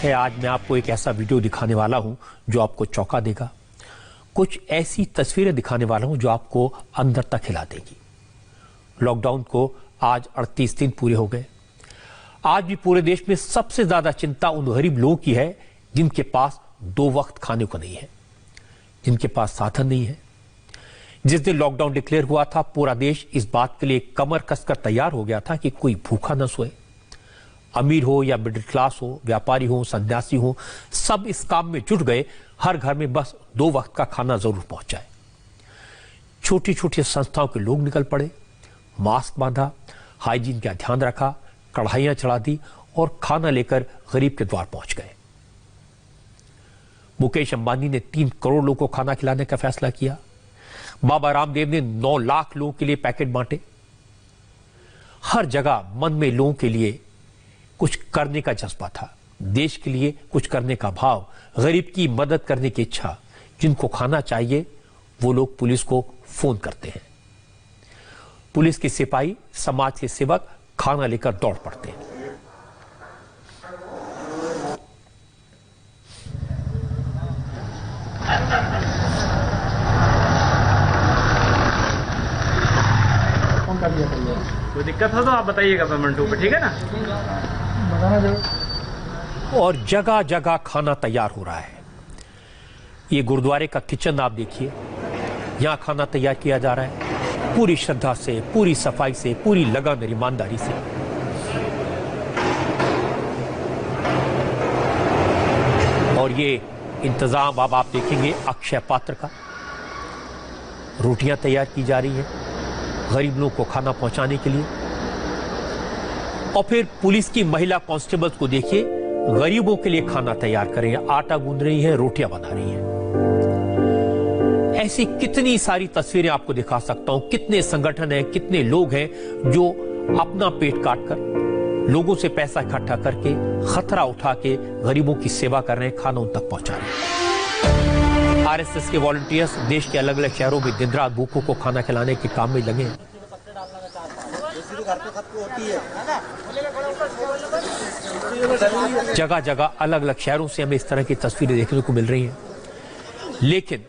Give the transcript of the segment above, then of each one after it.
है आज मैं आपको एक ऐसा वीडियो दिखाने वाला हूं जो आपको चौंका देगा। कुछ ऐसी तस्वीरें दिखाने वाला हूं जो आपको अंदर तक हिला देगी। लॉकडाउन को आज 38 दिन पूरे हो गए। आज भी पूरे देश में सबसे ज्यादा चिंता उन गरीब लोगों की है जिनके पास 2 वक्त खाने को नहीं है, जिनके पास साधन नहीं है। जिस दिन लॉकडाउन डिक्लेयर हुआ था पूरा देश इस बात के लिए कमर कसकर तैयार हो गया था कि कोई भूखा न सोए। अमीर हो या मिडिल क्लास हो, व्यापारी हो, सन्यासी हो, सब इस काम में जुट गए। हर घर में बस 2 वक्त का खाना जरूर पहुंचाए। छोटी छोटी संस्थाओं के लोग निकल पड़े, मास्क बांधा, हाइजीन का ध्यान रखा, कढ़ाइयां चढ़ा दी और खाना लेकर गरीब के द्वार पहुंच गए। मुकेश अंबानी ने 3 करोड़ लोगों को खाना खिलाने का फैसला किया। बाबा रामदेव ने 9 लाख लोगों के लिए पैकेट बांटे। हर जगह मन में लोगों के लिए कुछ करने का जज्बा था, देश के लिए कुछ करने का भाव, गरीब की मदद करने की इच्छा। जिनको खाना चाहिए वो लोग पुलिस को फोन करते हैं। पुलिस के सिपाही, समाज के सेवक खाना लेकर दौड़ पड़ते हैं। कोई दिक्कत हो तो आप बताइएगा पेमेंट पे, ठीक है ना? और जगह जगह खाना तैयार हो रहा है। ये गुरुद्वारे का किचन आप देखिए, यहां खाना तैयार किया जा रहा है पूरी श्रद्धा से, पूरी सफाई से, पूरी लगन और ईमानदारी से। और ये इंतजाम अब आप देखेंगे अक्षय पात्र का। रोटियां तैयार की जा रही हैं गरीब लोगों को खाना पहुंचाने के लिए। और फिर पुलिस की महिला कांस्टेबल्स को देखिए, गरीबों के लिए खाना तैयार कर रही है, आटा गूंद रही है, रोटियां बना रही हैं। ऐसी कितनी सारी तस्वीरें आपको दिखा सकता हूं। कितने संगठन हैं, कितने लोग हैं जो अपना पेट काट कर, लोगों से पैसा इकट्ठा करके, खतरा उठा के गरीबों की सेवा कर रहे हैं, खाना उन तक पहुंचा रहे हैं। आरएसएस के वॉलंटियर्स देश के अलग अलग शहरों में दिन रात भूखों को खाना खिलाने के काम में लगे हैं। जगह जगह अलग अलग शहरों से हमें इस तरह की तस्वीरें देखने को मिल रही हैं। लेकिन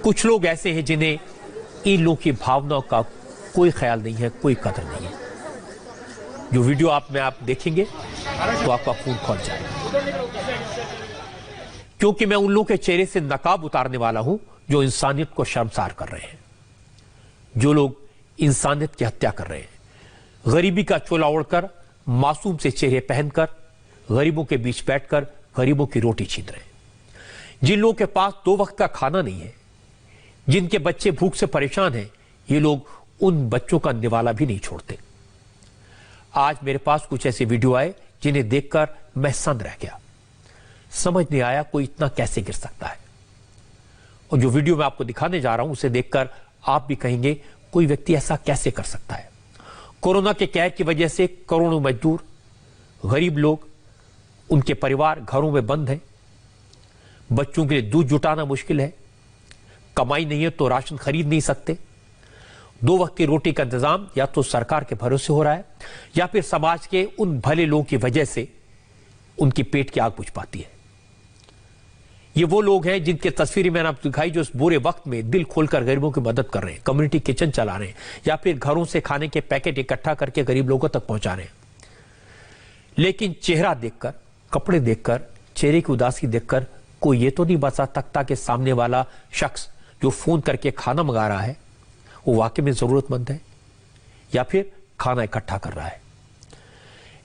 कुछ लोग ऐसे हैं जिन्हें इन लोगों की भावनाओं का कोई ख्याल नहीं है, कोई कदर नहीं है। जो वीडियो आप देखेंगे तो आपका खून खौल जाएगा, क्योंकि मैं उन लोगों के चेहरे से नकाब उतारने वाला हूं जो इंसानियत को शर्मसार कर रहे हैं, जो लोग इंसानियत की हत्या कर रहे हैं। गरीबी का चोला ओढ़कर, मासूम से चेहरे पहनकर, गरीबों के बीच बैठकर गरीबों की रोटी छीन रहे हैं। जिन लोगों के पास 2 वक्त का खाना नहीं है, जिनके बच्चे भूख से परेशान हैं, ये लोग उन बच्चों का निवाला भी नहीं छोड़ते। आज मेरे पास कुछ ऐसे वीडियो आए जिन्हें देखकर मैं सन्न रह गया। समझ नहीं आया कोई इतना कैसे गिर सकता है। और जो वीडियो मैं आपको दिखाने जा रहा हूं उसे देखकर आप भी कहेंगे कोई व्यक्ति ऐसा कैसे कर सकता है। कोरोना के कहर की वजह से करोड़ों मजदूर, गरीब लोग, उनके परिवार घरों में बंद हैं। बच्चों के लिए दूध जुटाना मुश्किल है, कमाई नहीं है तो राशन खरीद नहीं सकते। 2 वक्त की रोटी का इंतजाम या तो सरकार के भरोसे हो रहा है या फिर समाज के उन भले लोगों की वजह से उनकी पेट की आग बुझ पाती है। ये वो लोग हैं जिनकी तस्वीरें मैंने आपको दिखाई, जो इस बुरे वक्त में दिल खोलकर गरीबों की मदद कर रहे हैं, कम्युनिटी किचन चला रहे हैं या फिर घरों से खाने के पैकेट इकट्ठा करके गरीब लोगों तक पहुंचा रहे हैं। लेकिन चेहरा देखकर, कपड़े देखकर, चेहरे की उदासी देखकर कोई ये तो नहीं बता सकता कि सामने वाला शख्स जो फोन करके खाना मंगा रहा है वो वाकई में जरूरतमंद है या फिर खाना इकट्ठा कर रहा है।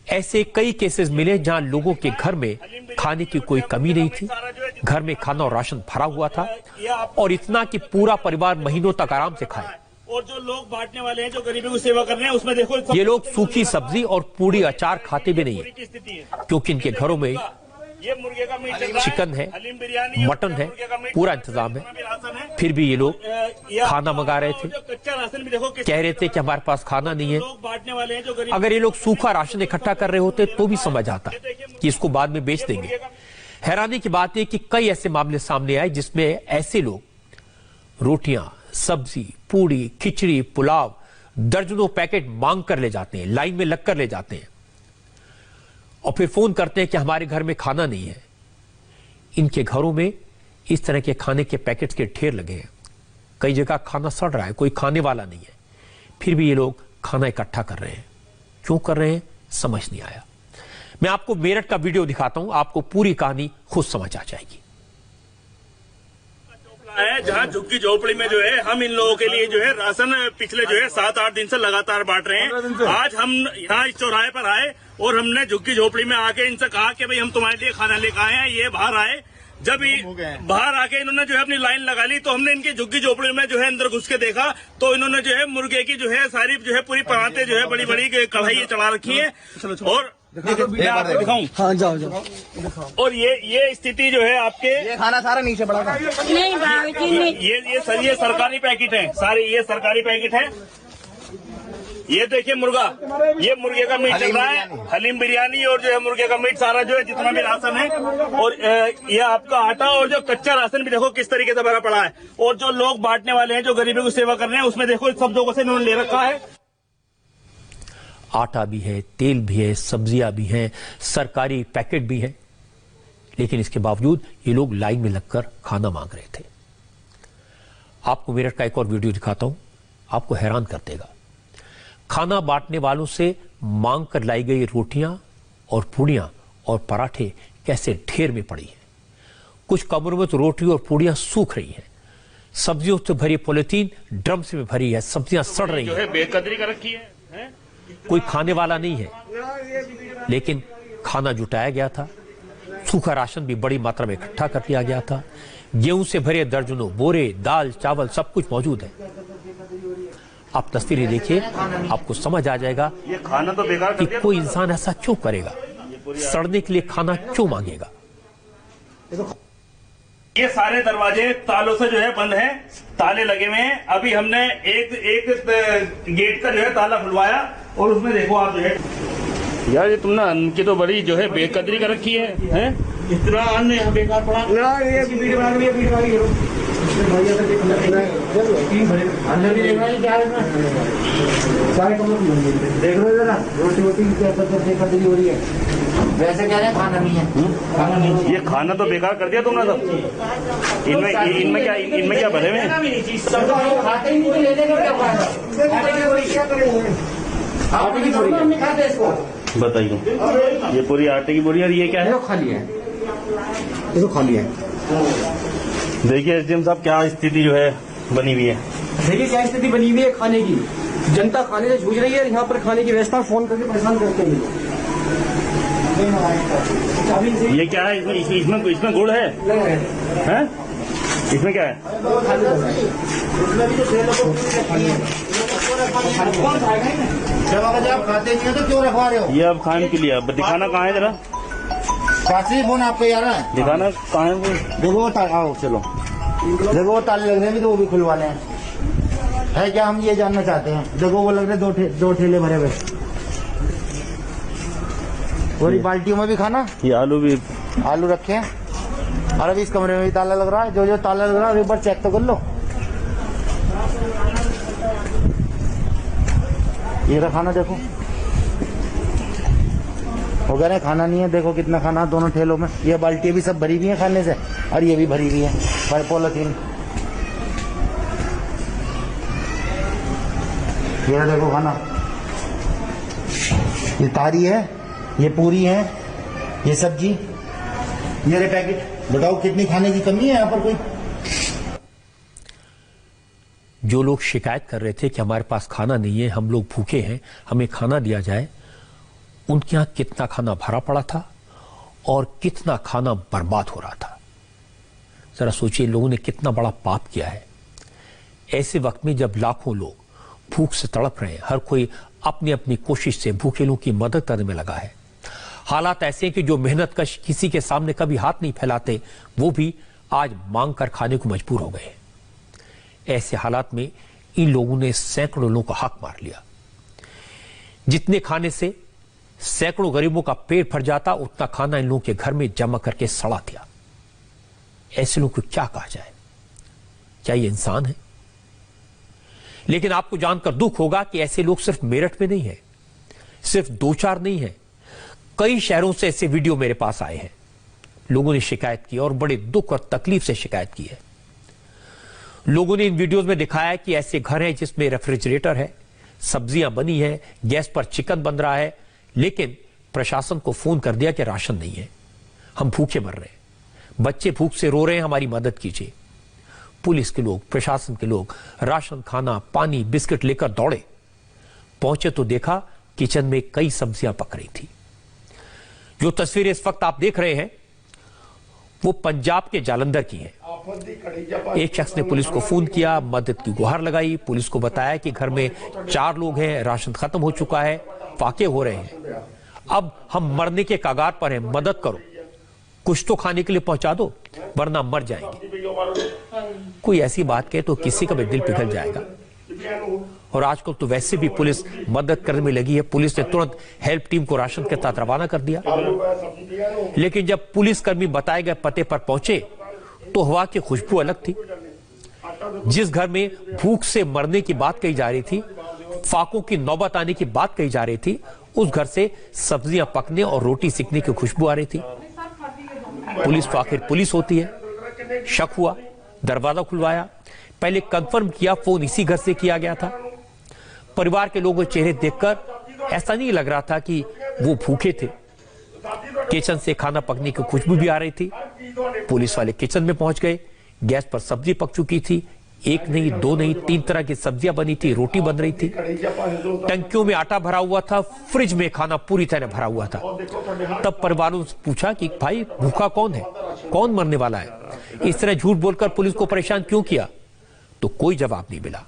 ऐसे कई केसेस मिले जहां लोगों के घर में खाने की कोई कमी नहीं थी, घर में खाना और राशन भरा हुआ था, और इतना कि पूरा परिवार महीनों तक आराम से खाए। और जो लोग बांटने वाले हैं, जो गरीबों की सेवा कर रहे हैं, उसमें देखो ये लोग सूखी सब्जी और पूरी अचार खाते भी नहीं है, क्योंकि इनके घरों में ये मुर्गे का मीट, चिकन है, मटन है, पूरा इंतजाम है। फिर भी ये लोग खाना मंगा रहे थे, कह रहे थे कि हमारे पास खाना नहीं है। अगर ये लोग सूखा राशन इकट्ठा कर रहे होते तो भी समझ आता कि इसको बाद में बेच देंगे। हैरानी की बात है कि कई ऐसे मामले सामने आए जिसमें ऐसे लोग रोटियां, सब्जी, पूड़ी, खिचड़ी, पुलाव दर्जनों पैकेट मांग कर ले जाते हैं, लाइन में लग कर ले जाते हैं। और फिर फोन करते हैं कि हमारे घर में खाना नहीं है। इनके घरों में इस तरह के खाने के पैकेट्स के ढेर लगे हैं, कई जगह खाना सड़ रहा है, कोई खाने वाला नहीं है, फिर भी ये लोग खाना इकट्ठा कर रहे हैं। क्यों कर रहे हैं समझ नहीं आया। मैं आपको मेरठ का वीडियो दिखाता हूं, आपको पूरी कहानी खुद समझ आ जाएगी। है जहाँ झुग्गी झोपड़ी में जो है हम इन लोगों के लिए जो है राशन पिछले जो है 7-8 दिन से लगातार बांट रहे हैं। आज हम यहाँ इस चौराहे पर आए और हमने झुग्गी झोपड़ी में आके इनसे कहा कि भाई हम तुम्हारे लिए खाना लेकर आए हैं। ये बाहर आए, जब बाहर आके इन्होंने जो है अपनी लाइन लगा ली तो हमने इनकी झुग्गी झोपड़ी में जो है अंदर घुस के देखा तो इन्होंने जो है मुर्गे की जो है सारी जो है पूरी पराते जो है बड़ी बड़ी कढ़ाई चढ़ा रखी है। और मैं आपको दिखाऊं, हाँ जाओ। और ये स्थिति जो है आपके ये खाना सारा नीचे पड़ा था। नहीं बाबूजी नहीं। ये सरकारी पैकेट है सारे, ये सरकारी पैकेट है। ये देखिए मुर्गा, ये मुर्गे का मीट चल रहा है, हलीम बिरयानी और जो है मुर्गे का मीट सारा जो है जितना भी राशन है। और ये आपका आटा और जो कच्चा राशन भी देखो किस तरीके से भरा पड़ा है। और जो लोग बांटने वाले हैं, जो गरीबों की सेवा कर रहे हैं, उसमें देखो सब लोगों से इन्होंने ले रखा है। आटा भी है, तेल भी है, सब्जियां भी हैं, सरकारी पैकेट भी है, लेकिन इसके बावजूद ये लोग लाइन में लगकर खाना मांग रहे थे। आपको मेरठ का एक और वीडियो दिखाता हूं, आपको हैरान कर देगा। खाना बांटने वालों से मांग कर लाई गई रोटियां और पूड़ियां और पराठे कैसे ढेर में पड़ी हैं। कुछ कमरों में तो रोटी और पूड़ियां सूख रही हैं, सब्जियों से भरी पॉलिथीन ड्रम से भरी है, सब्जियां सड़ रही हैं। बेकदरी कर रखी है। कोई खाने वाला नहीं है, लेकिन खाना जुटाया गया था। सूखा राशन भी बड़ी मात्रा में इकट्ठा कर लिया गया था। गेहूं से भरे दर्जनों बोरे, दाल चावल सब कुछ मौजूद है। आप तस्वीरें देखिए, आपको समझ आ जाएगा ये खाना तो बेकार कि कोई इंसान ऐसा क्यों करेगा, सड़ने के लिए खाना क्यों मांगेगा। ये सारे दरवाजे तालों से जो है बंद हैं, ताले लगे हुए हैं। अभी हमने एक गेट का जो है ताला खुलवाया और उसमें देखो आप जो है यार, ये तुमने अन्न की तो बड़ी जो है बेकदरी कर रखी है, हैं? इतना अन्न यहाँ बेकार पड़ा। देख लो जरा रोटी वोटी बेकदरी हो रही है। वैसे कह रहे हैं खाना नहीं है, खाना नहीं है। ये खाना तो बेकार कर दिया तुमने सब। इनमें क्या भरे हुए हैं? खाते ही नहीं, लेने का क्या फायदा। बताइए, ये पूरी आटे की बोरी और ये क्या है? खाली है, ये तो खाली है। देखिए एसडीएम साहब क्या स्थिति जो है बनी हुई है। देखिए क्या स्थिति बनी हुई है खाने की। जनता खाने से जूझ रही है, यहाँ पर खाने की व्यवस्था फोन करके परेशान करते हैं। ये क्या है? इसमें गुड़ है, हैं? इसमें क्या है? जब आप खाते नहीं हो तो क्यों रखवा रहे हो? ये अब खाने के लिए, अब दिखाना कहाँ है जरा, काशी फोन आपको यार है, दिखाना कहाँ है वो? देखो वो आओ चलो, देखो वो ताले लग रहे हैं, तो वो भी खुलवाने हैं। है क्या, हम ये जानना चाहते हैं। देखो वो लग रहे दो ठेले भरे हुए, और बाल्टियों में भी खाना, ये आलू रखे हैं। और अभी इस कमरे में भी ताला लग रहा है। जो ताला लग रहा है एक बार चेक तो कर लो। ये रहा खाना, देखो वो कह रहे खाना नहीं है। देखो कितना खाना दोनों ठेलों में। ये बाल्टियां भी सब भरी हुई हैं खाने से, और ये भी भरी हुई है पॉलिथीन। ये देखो खाना, ये तारी है, ये पूरी है, ये सब्जी, ये रे पैकेट। बताओ कितनी खाने की कमी है यहाँ पर। कोई जो लोग शिकायत कर रहे थे कि हमारे पास खाना नहीं है, हम लोग भूखे हैं, हमें खाना दिया जाए, उनके यहाँ कितना खाना भरा पड़ा था और कितना खाना बर्बाद हो रहा था। जरा सोचिए, लोगों ने कितना बड़ा पाप किया है। ऐसे वक्त में जब लाखों लोग भूख से तड़प रहे हैं, हर कोई अपनी अपनी कोशिश से भूखे लोगों की मदद करने में लगा है। हालात ऐसे हैं कि जो मेहनतकश किसी के सामने कभी हाथ नहीं फैलाते, वो भी आज मांग कर खाने को मजबूर हो गए। ऐसे हालात में इन लोगों ने सैकड़ों लोगों का हक मार लिया। जितने खाने से सैकड़ों गरीबों का पेट भर जाता, उतना खाना इन लोगों के घर में जमा करके सड़ा दिया। ऐसे लोगों को क्या कहा जाए? क्या ये इंसान है? लेकिन आपको जानकर दुख होगा कि ऐसे लोग सिर्फ मेरठ में नहीं है, सिर्फ 2-4 नहीं है, कई शहरों से ऐसे वीडियो मेरे पास आए हैं, लोगों ने शिकायत की और बड़े दुख और तकलीफ से शिकायत की है। लोगों ने इन वीडियोस में दिखाया कि ऐसे घर हैं जिसमें रेफ्रिजरेटर है, सब्जियां बनी है, गैस पर चिकन बन रहा है, लेकिन प्रशासन को फोन कर दिया कि राशन नहीं है, हम भूखे मर रहे हैं, बच्चे भूख से रो रहे हैं, हमारी मदद कीजिए। पुलिस के लोग, प्रशासन के लोग राशन, खाना, पानी, बिस्किट लेकर दौड़े। पहुंचे तो देखा किचन में कई सब्जियां पक रही थी। जो तस्वीरें इस वक्त आप देख रहे हैं वो पंजाब के जालंधर की हैं। एक शख्स ने पुलिस को फोन किया, मदद की गुहार लगाई। पुलिस को बताया कि घर में 4 लोग हैं, राशन खत्म हो चुका है, फाके हो रहे हैं, अब हम मरने के कगार पर हैं, मदद करो, कुछ तो खाने के लिए पहुंचा दो वरना मर जाएंगे। कोई ऐसी बात कहे तो किसी का भी दिल पिघल जाएगा। और आजकल तो वैसे भी पुलिस मदद करने में लगी है। पुलिस ने तुरंत हेल्प टीम को राशन के साथ रवाना कर दिया। लेकिन जब पुलिसकर्मी बताए गए पते पर पहुंचे तो हवा की खुशबू अलग थी। जिस घर में भूख से मरने की बात कही जा रही थी, फाकों की नौबत आने की बात कही जा रही थी, उस घर से सब्जियां पकने और रोटी सिकने की खुशबू आ रही थी। पुलिस तो आखिर पुलिस होती है। शक हुआ, दरवाजा खुलवाया, पहले कंफर्म किया फोन इसी घर से किया गया था। परिवार के लोगों के चेहरे देखकर ऐसा नहीं लग रहा था कि वो भूखे थे। किचन से खाना पकने की खुशबू भी आ रही थी। पुलिस वाले किचन में पहुंच गए। गैस पर सब्जी पक चुकी थी, 1 नहीं 2 नहीं 3 तरह की सब्जियां बनी थी, रोटी बन रही थी, टंकियों में आटा भरा हुआ था, फ्रिज में खाना पूरी तरह भरा हुआ था। तब परिवारों से पूछा कि भाई भूखा कौन है, कौन मरने वाला है, इस तरह झूठ बोलकर पुलिस को परेशान क्यों किया? तो कोई जवाब नहीं मिला।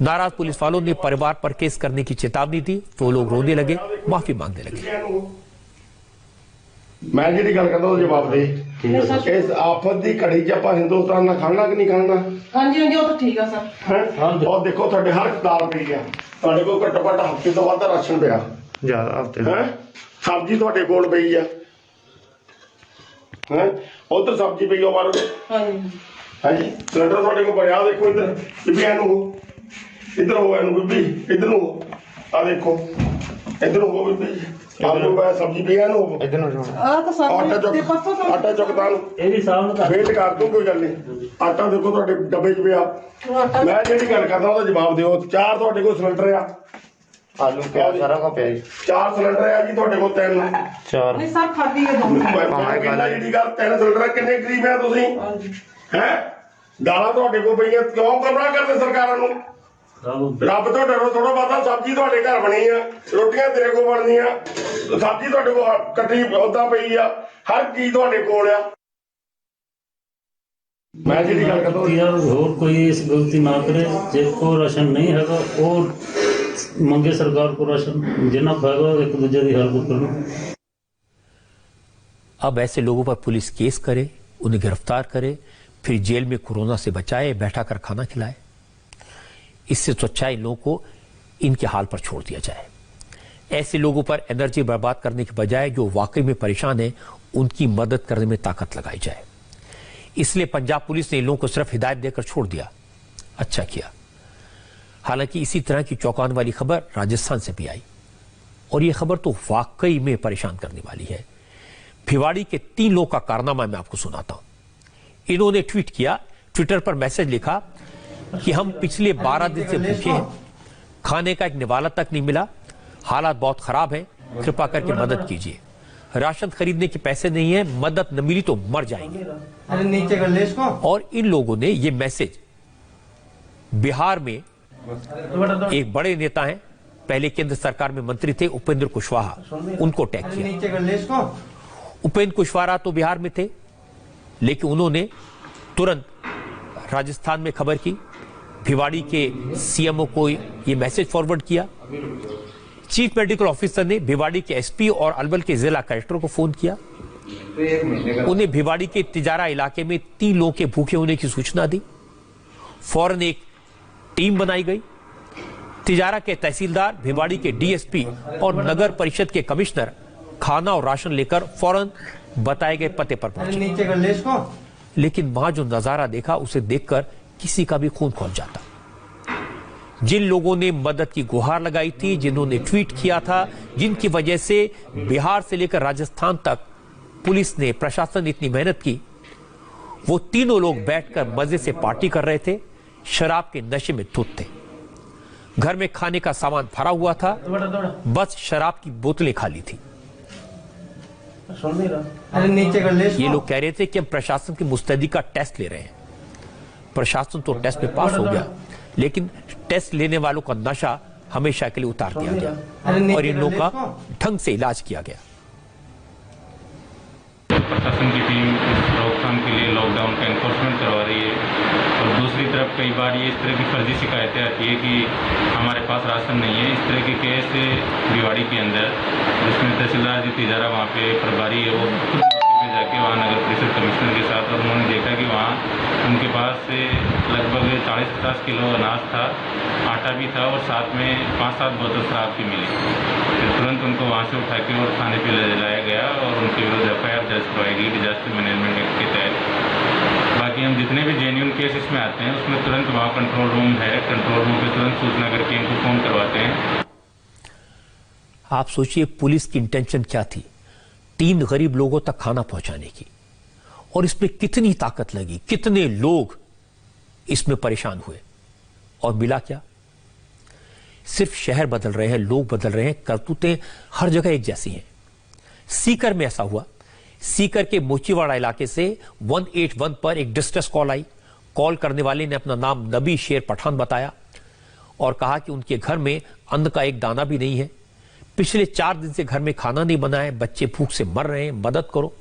नाराज पुलिस वालों ने परिवार पर केस करने की चेतावनी दी तो लोग रोने लगे, माफी मांगने लगे। मैं जी गल करदा जवाब दे इस आफत की घड़ी च आप हिंदुस्तान ना खाना कि नहीं खाना? हाँ जी वो तो ठीक है सर। और देखो थोड़े हर दाल पई है, थोड़े को घट्टो घट्ट हफ्ते तो वध राशन पिया, ज्यादा हफ्ते है सब्जी थोड़े कोल पई है, उधर सब्जी पई बार हाँ जी सिलेंडर थोड़े को भरिया। देखो इधर बीबी इधर हो बीबी इधर हो, आ देखो इधर हो बीबी आलू सब्जी पई है आटा चुकदा वेट कर दूं, कोई गल नहीं। आटा देखो थोड़े डब्बे च पिया। मैं जी गल करदा ओहदा जवाब दिओ। 4 थोड़े को सिलेंडर आ, आलू प्याज सारा का पिया 4 सिलेंडर है जी थोड़े को 3 4 नहीं सर खादी है दो। जी गल 3 सिलेंडर किन्ने गरीब है तुसीं हैं? दालां थोड़े को पईयां क्यों गुमराह करदे सरकारां नूं? रब तो डरो, थोड़ा बहुता सब्जी थोड़े घर बनी है, रोटियां तेरे को बननी है, सब्जी थोड़े को कट्ठी उदा पई आ, हर चीज थोड़े कोल आ। मैं जी गल करदा होर कोई इस गलती ना करे, जिसको राशन नहीं है और मंगे सरकार को राशन, जिन्ना खाएगा एक दूसरे की हेल्प करो। अब ऐसे लोगों पर पुलिस केस करे, उन्हें गिरफ्तार करे, फिर जेल में कोरोना से बचाए, बैठा कर खाना खिलाए। इससे तो अच्छा इन लोगों को इनके हाल पर छोड़ दिया जाए। ऐसे लोगों पर एनर्जी बर्बाद करने के बजाय जो वाकई में परेशान है उनकी मदद करने में ताकत लगाई जाए। इसलिए पंजाब पुलिस ने इन लोगों को सिर्फ हिदायत देकर छोड़ दिया, अच्छा किया। हालांकि इसी तरह की चौंकाने वाली खबर राजस्थान से भी आई और यह खबर तो वाकई में परेशान करने वाली है। भिवाड़ी के 3 लोगों का कारनामा मैं आपको सुनाता हूं। इन्होंने ट्वीट किया, ट्विटर पर मैसेज लिखा कि हम पिछले 12 दिन से भूखे हैं, खाने का एक निवाला तक नहीं मिला, हालात बहुत खराब हैं, कृपा करके मदद कीजिए, राशन खरीदने के पैसे नहीं है, मदद न मिली तो मर जाएंगे। अरे नीचे कर ले इसको। और इन लोगों ने ये मैसेज बिहार में एक बड़े नेता हैं, पहले केंद्र सरकार में मंत्री थे, उपेंद्र कुशवाहा, उनको टैग किया। नीचे कर ले इसको। उपेंद्र कुशवाहा तो बिहार में थे, लेकिन उन्होंने तुरंत राजस्थान में खबर की, भिवाड़ी के सीएमओ को ये मैसेज फॉरवर्ड किया। चीफ मेडिकल ऑफिसर ने भिवाड़ी के एसपी और अलवर के जिला कलेक्टर को फोन किया। उन्हें भिवाड़ी के तिजारा इलाके में 3 लोगों के भूखे होने की सूचना दी। फौरन एक टीम बनाई गई। तिजारा के तहसीलदार, भिवाड़ी के डीएसपी और नगर परिषद के कमिश्नर खाना और राशन लेकर फौरन बताए गए पते पर पहुंचे। नीचे कर ले इसको। लेकिन वहां जो नजारा देखा उसे देखकर किसी का भी खून खौल जाता। जिन लोगों ने मदद की गुहार लगाई थी, जिन्होंने ट्वीट किया था, जिनकी वजह से बिहार से लेकर राजस्थान तक पुलिस ने, प्रशासन ने इतनी मेहनत की, वो तीनों लोग बैठकर मजे से पार्टी कर रहे थे, शराब के नशे में धुत थे। घर में खाने का सामान भरा हुआ था, बस शराब की बोतलें खाली थी। ये लोग कह रहे थे कि हम प्रशासन की मुस्तैदी का टेस्ट ले रहे हैं। प्रशासन तो टेस्ट में पास हो गया, लेकिन टेस्ट लेने वालों का नशा हमेशा के लिए उतार दिया गया और इन लोगों का ढंग से इलाज किया गया। प्रशासन की टीम रोकथाम के लिए लॉकडाउन का एनफोर्समेंट करवा रही है और दूसरी तरफ कई बार ये इस तरह की फर्जी शिकायतें आती है कि हमारे पास राशन नहीं है। इस तरह के केस भिवाड़ी के अंदर, जिसमें तहसीलदार जी तिजारा वहाँ पे प्रभारी है, वो खुद पे जाके वहाँ नगर परिषद कमिश्नर के साथ, और उन्होंने देखा कि वहाँ उनके पास से लगभग 40-50 किलो अनाज था, आटा भी था और साथ में 5-7 बोतल शराब की मिली। फिर तुरंत उनको वहाँ से उठा के और थाने पे ले जाया गया और उनके विरुद्ध FIR दर्ज करवाई गई डिजास्टर मैनेजमेंट एक्ट के तहत। बाकी हम जितने भी जेन्युइन केस इसमें आते हैं उसमें तुरंत वहाँ कंट्रोल रूम है, कंट्रोल रूम पे तुरंत सूचना करके इनको फोन करवाते हैं। आप सोचिए पुलिस की इंटेंशन क्या थी, 3 गरीब लोगों तक खाना पहुंचाने की, और इसमें कितनी ताकत लगी, कितने लोग इसमें परेशान हुए, और मिला क्या? सिर्फ शहर बदल रहे हैं, लोग बदल रहे हैं, करतूतें हर जगह एक जैसी हैं। सीकर में ऐसा हुआ। सीकर के मोचीवाड़ा इलाके से 181 पर एक डिस्ट्रेस कॉल आई। कॉल करने वाले ने अपना नाम नबी शेर पठान बताया और कहा कि उनके घर में अन्न का एक दाना भी नहीं है, पिछले 4 दिन से घर में खाना नहीं बना है, बच्चे भूख से मर रहे हैं, मदद करो।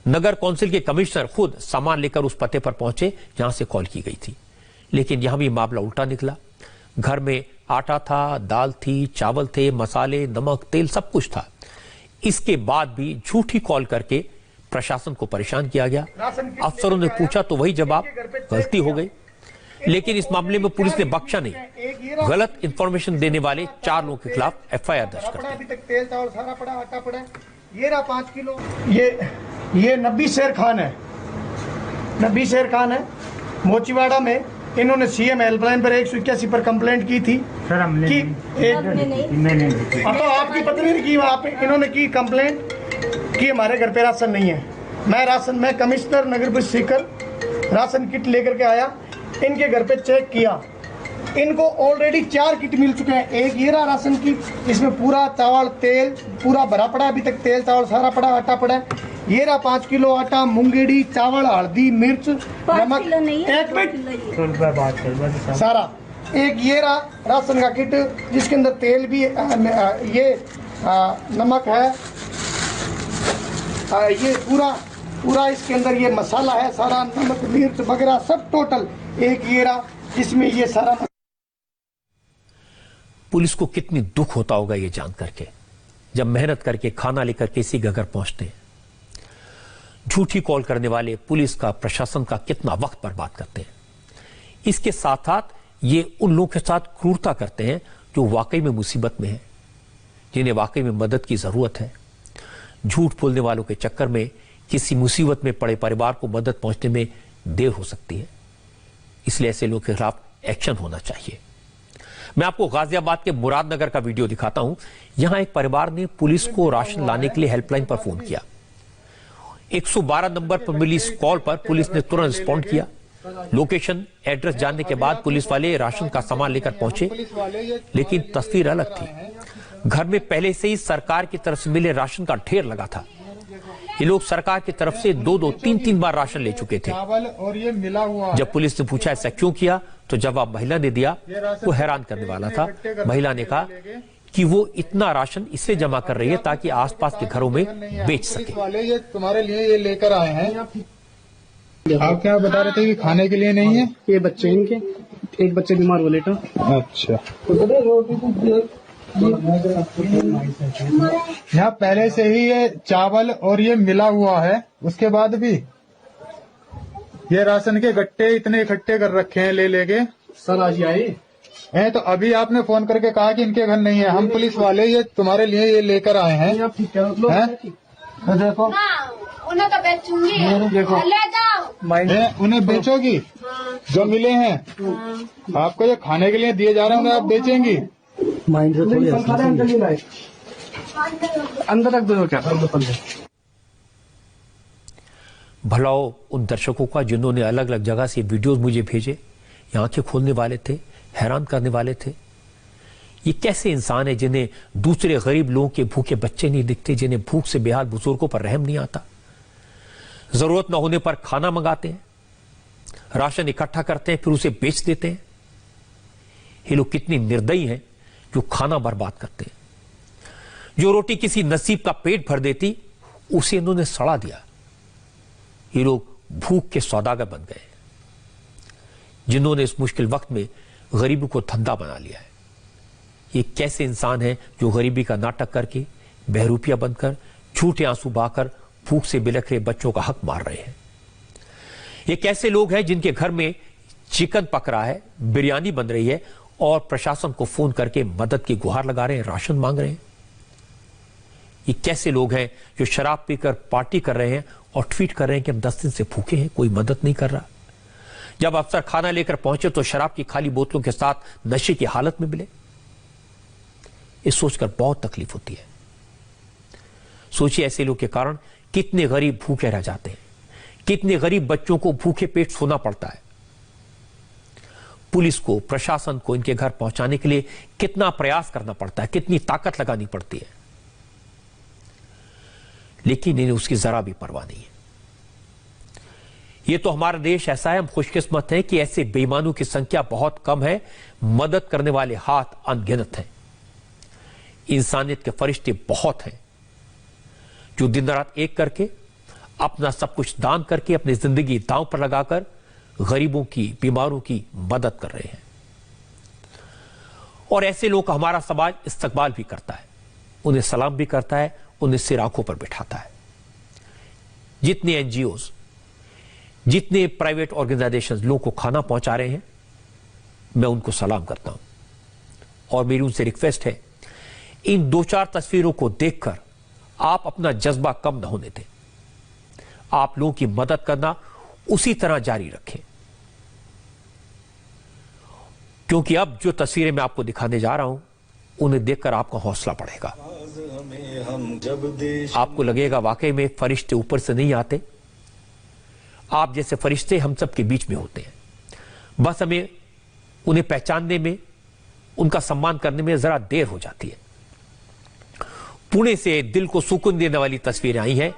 नगर कौंसिल के कमिश्नर खुद सामान लेकर उस पते पर पहुंचे जहां से कॉल की गई थी, लेकिन यहां भी मामला उल्टा निकला। घर में आटा था, दाल थी, चावल थे, मसाले, नमक, तेल सब कुछ था। इसके बाद भी झूठी कॉल करके प्रशासन को परेशान किया गया। अफसरों ने पूछा तो वही जवाब, गलती हो गई। लेकिन इस मामले में पुलिस ने बख्शा नहीं। गलत इंफॉर्मेशन देने वाले 4 लोगों के खिलाफ FIR दर्ज कर दी। अभी तक तेल चावल सारा पड़ा, आटा पड़ा, ये रहा 5 किलो। ये नबी शेर खान है, नबी शेर खान है। मोचीवाड़ा में इन्होंने CM हेल्पलाइन पर 181 पर कंप्लेंट की थी सर, हमने कि तो आपकी पत्नी ने की, वहाँ पे इन्होंने की कंप्लेंट कि हमारे घर पे राशन नहीं है। मैं कमिश्नर नगर परिषद सीकर राशन किट लेकर के आया, इनके घर पे चेक किया, इनको ऑलरेडी 4 किट मिल चुके हैं। एक ये रहा राशन किट, इसमें पूरा चावल तेल पूरा भरा पड़ा है, अभी तक तेल चावल सारा पड़ा, आटा पड़ा है। ये रहा 5 किलो आटा, मूंगेड़ी, चावल, हल्दी, मिर्च, नमक, एक मिनट सारा। एक ये रहा राशन का किट जिसके अंदर तेल भी ये नमक है, ये पूरा इसके अंदर ये मसाला है सारा, नमक, मिर्च वगैरह सब टोटल। एक ये रहा जिसमें ये सारा। पुलिस को कितनी दुख होता होगा ये जान करके, जब मेहनत करके खाना लेकर किसी के घर पहुंचते हैं। झूठी कॉल करने वाले पुलिस का, प्रशासन का कितना वक्त बर्बाद करते हैं। इसके साथ साथ ये उन लोगों के साथ क्रूरता करते हैं जो वाकई में मुसीबत में हैं, जिन्हें वाकई में मदद की जरूरत है। झूठ बोलने वालों के चक्कर में किसी मुसीबत में पड़े परिवार को मदद पहुंचने में देर हो सकती है, इसलिए ऐसे लोगों के खिलाफ एक्शन होना चाहिए। मैं आपको गाजियाबाद के मुरादनगर का वीडियो दिखाता हूं। यहां एक परिवार ने पुलिस को राशन लाने के लिए हेल्पलाइन पर फोन किया। 112 नंबर पर मिली इस कॉल पर पुलिस ने तुरंत रिस्पॉन्ड किया। लोकेशन, एड्रेस जानने के बाद पुलिस वाले राशन का सामान लेकर पहुंचे, लेकिन तस्वीर अलग थी। घर में पहले से ही सरकार की तरफ से मिले राशन का ढेर लगा था। ये लोग सरकार की तरफ से 2-2, 3-3 बार राशन ले चुके थे। और ये मिला हुआ। जब पुलिस ने पूछा ऐसा क्यों किया, तो जवाब महिला ने दिया, वो हैरान करने वाला था। महिला ने कहा कि वो इतना राशन इसलिए जमा कर रही है ताकि आसपास के घरों में बेच सके। वाले ये तुम्हारे लिए ये लेकर आए हैं। आप क्या बता रहे थे कि खाने के लिए नहीं है? ये बच्चे इनके, एक बच्चे बीमार हुआ लेटा। अच्छा, यहाँ पहले से ही ये चावल और ये मिला हुआ है, उसके बाद भी ये राशन के गट्टे इतने इकट्ठे कर रखे हैं ले लेके। सर आज आए हैं तो अभी आपने फोन करके कहा कि इनके घर नहीं है। हम पुलिस वाले ये तुम्हारे लिए ये लेकर आए हैं। देखो उन्हें तो बेचूंगी, देखो ले जाओ, उन्हें बेचोगी? जो मिले हैं आपको ये खाने के लिए दिए जा रहे हैं, आप बेचेंगी? माइंड से थोड़ी अंदर रख दो क्या भला हो उन दर्शकों का जिन्होंने अलग अलग जगह से वीडियोस मुझे भेजे, ये आंखें खोलने वाले थे, हैरान करने वाले थे। ये कैसे इंसान है जिन्हें दूसरे गरीब लोगों के भूखे बच्चे नहीं दिखते, जिन्हें भूख से बेहाल बुजुर्गों पर रहम नहीं आता, जरूरत न होने पर खाना मंगाते हैं, राशन इकट्ठा करते हैं फिर उसे बेच देते हैं। ये लोग कितनी निर्दयी हैं जो खाना बर्बाद करते हैं। जो रोटी किसी नसीब का पेट भर देती उसे इन्होंने सड़ा दिया। ये लोग भूख के सौदागर बन गए, जिन्होंने इस मुश्किल वक्त में गरीबी को धंधा बना लिया है। ये कैसे इंसान हैं जो गरीबी का नाटक करके, बहरूपिया बनकर, झूठे आंसू बहाकर भूख से बिलख रहे बच्चों का हक मार रहे हैं। ये कैसे लोग हैं जिनके घर में चिकन पक रहा है, बिरयानी बन रही है और प्रशासन को फोन करके मदद की गुहार लगा रहे हैं, राशन मांग रहे हैं। ये कैसे लोग हैं जो शराब पीकर पार्टी कर रहे हैं और ट्वीट कर रहे हैं कि हम 10 दिन से भूखे हैं, कोई मदद नहीं कर रहा। जब अफसर खाना लेकर पहुंचे तो शराब की खाली बोतलों के साथ नशे की हालत में मिले। ये सोचकर बहुत तकलीफ होती है। सोचिए ऐसे लोग के कारण कितने गरीब भूखे रह जाते हैं, कितने गरीब बच्चों को भूखे पेट सोना पड़ता है। पुलिस को, प्रशासन को इनके घर पहुंचाने के लिए कितना प्रयास करना पड़ता है, कितनी ताकत लगानी पड़ती है, लेकिन इन्हें उसकी जरा भी परवाह नहीं है। ये तो हमारा देश ऐसा है, हम खुशकिस्मत हैं कि ऐसे बेईमानों की संख्या बहुत कम है, मदद करने वाले हाथ अनगिनत हैं। इंसानियत के फरिश्ते बहुत हैं जो दिन रात एक करके, अपना सब कुछ दान करके, अपनी जिंदगी दांव पर लगाकर गरीबों की, बीमारों की मदद कर रहे हैं। और ऐसे लोग हमारा समाज इस्तकबाल भी करता है, उन्हें सलाम भी करता है, उन्हें सिर आंखों पर बिठाता है। जितने एनजीओज, जितने प्राइवेट ऑर्गेनाइजेशंस लोगों को खाना पहुंचा रहे हैं, मैं उनको सलाम करता हूं। और मेरी उनसे रिक्वेस्ट है, इन 2-4 तस्वीरों को देखकर आप अपना जज्बा कम न होने दें। आप लोगों की मदद करना उसी तरह जारी रखें, क्योंकि अब जो तस्वीरें मैं आपको दिखाने जा रहा हूं उन्हें देखकर आपका हौसला बढ़ेगा। आपको लगेगा वाकई में फरिश्ते ऊपर से नहीं आते, आप जैसे फरिश्ते हम सब के बीच में होते हैं। बस हमें उन्हें पहचानने में, उनका सम्मान करने में जरा देर हो जाती है। पुणे से दिल को सुकून देने वाली तस्वीरें आई हैं।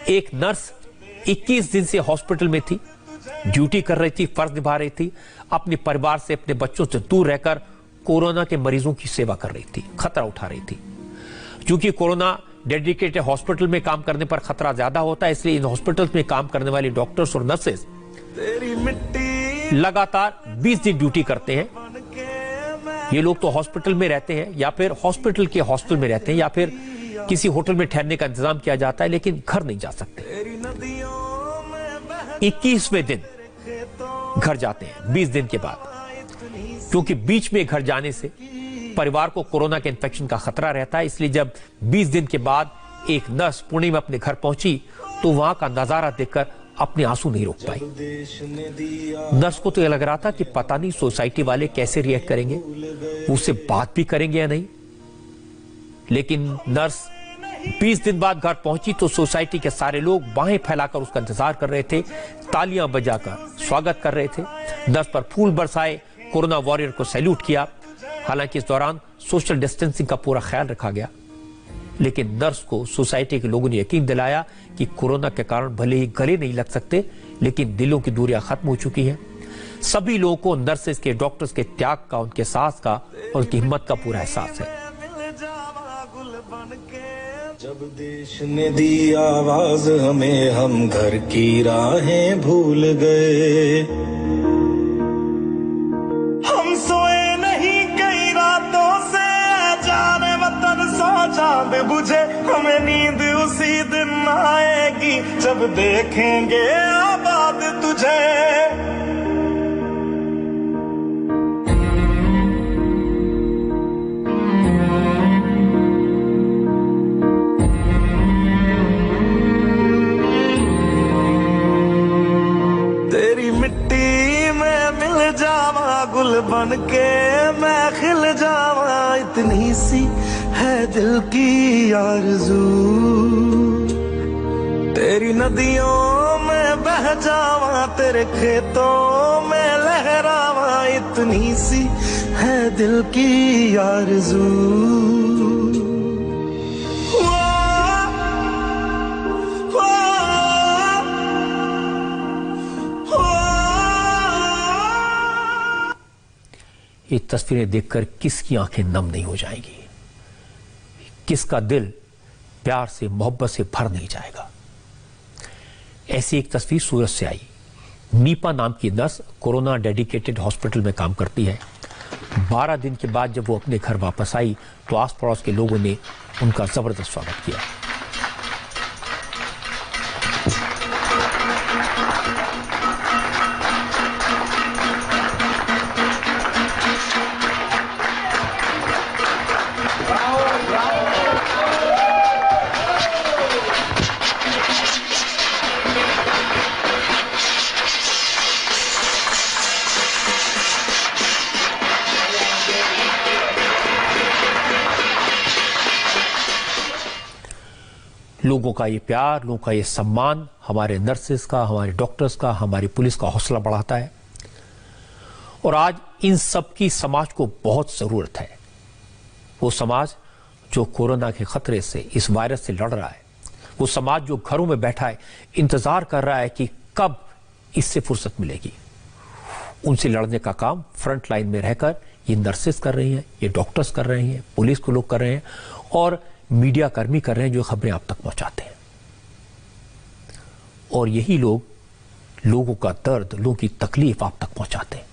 एक नर्स 21 दिन से हॉस्पिटल में थी, ड्यूटी कर रही थी, फर्ज निभा रही थी, अपने परिवार से, अपने बच्चों से दूर रहकर कोरोना के मरीजों की सेवा कर रही थी, खतरा उठा रही थी। क्योंकि कोरोना डेडिकेटेड हॉस्पिटल में काम करने पर खतरा ज्यादा होता है, इसलिए इन हॉस्पिटल्स में काम करने वाले डॉक्टर्स और नर्सेस लगातार 20 दिन ड्यूटी करते हैं। ये लोग तो हॉस्पिटल में रहते हैं या फिर हॉस्पिटल के हॉस्टल में रहते हैं या फिर किसी होटल में ठहरने का इंतजाम किया जाता है, लेकिन घर नहीं जा सकते। 21वें दिन घर जाते हैं 20 दिन के बाद, क्योंकि बीच में घर जाने से परिवार को कोरोना के इन्फेक्शन का खतरा रहता है। इसलिए जब 20 दिन के बाद एक नर्स पुणे में अपने घर पहुंची तो वहां का नजारा देखकर अपने आंसू नहीं रोक पाई। नर्स को तो यह लग रहा था कि पता नहीं सोसाइटी वाले कैसे रिएक्ट करेंगे, उससे बात भी करेंगे या नहीं। लेकिन नर्स 20 दिन बाद घर पहुंची तो सोसाइटी के सारे लोग बाहें फैलाकर उसका इंतजार कर रहे थे, तालियां बजाकर स्वागत कर रहे थे, नर्स पर फूल बरसाए, कोरोना वॉरियर को सैल्यूट किया। हालांकि इस दौरान सोशल डिस्टेंसिंग का पूरा ख्याल रखा गया, लेकिन नर्स को सोसाइटी के लोगों ने यकीन दिलाया कि कोरोना के कारण भले ही गले नहीं लग सकते, लेकिन दिलों की दूरियां खत्म हो चुकी हैं। सभी लोगों को नर्सेस के, डॉक्टर्स के त्याग का, उनके साहस का और उनकी हिम्मत का पूरा एहसास है। जब देश ने दी आवाज हमें, हम घर की राहें भूल गए। हम सोए नहीं कई रातों से, जाने वतन सो चांद बुझे, हमें नींद उसी दिन आएगी जब देखेंगे आबाद तुझे। बन के मैं खिल जावा, इतनी सी है दिल की आरज़ू। तेरी नदियों में बह जावा, तेरे खेतों में लहरावा, इतनी सी है दिल की आरज़ू। ये तस्वीरें देखकर किसकी आंखें नम नहीं हो जाएंगी, किसका दिल प्यार से मोहब्बत से भर नहीं जाएगा। ऐसी एक तस्वीर सूरत से आई। नीपा नाम की नर्स कोरोना डेडिकेटेड हॉस्पिटल में काम करती है। 12 दिन के बाद जब वो अपने घर वापस आई तो आस पड़ोस के लोगों ने उनका जबरदस्त स्वागत किया। लोगों का ये प्यार, लोगों का ये सम्मान हमारे नर्सेस का, हमारे डॉक्टर्स का, हमारी पुलिस का हौसला बढ़ाता है। और आज इन सब की समाज को बहुत जरूरत है। वो समाज जो कोरोना के खतरे से, इस वायरस से लड़ रहा है, वो समाज जो घरों में बैठा है, इंतजार कर रहा है कि कब इससे फुर्सत मिलेगी। उनसे लड़ने का काम फ्रंट लाइन में रहकर ये नर्सेस कर रही हैं, ये डॉक्टर्स कर रहे हैं, पुलिस के लोग कर रहे हैं और मीडिया कर्मी कर रहे हैं जो खबरें आप तक पहुंचाते हैं। और यही लोग लोगों का दर्द, लोगों की तकलीफ आप तक पहुंचाते हैं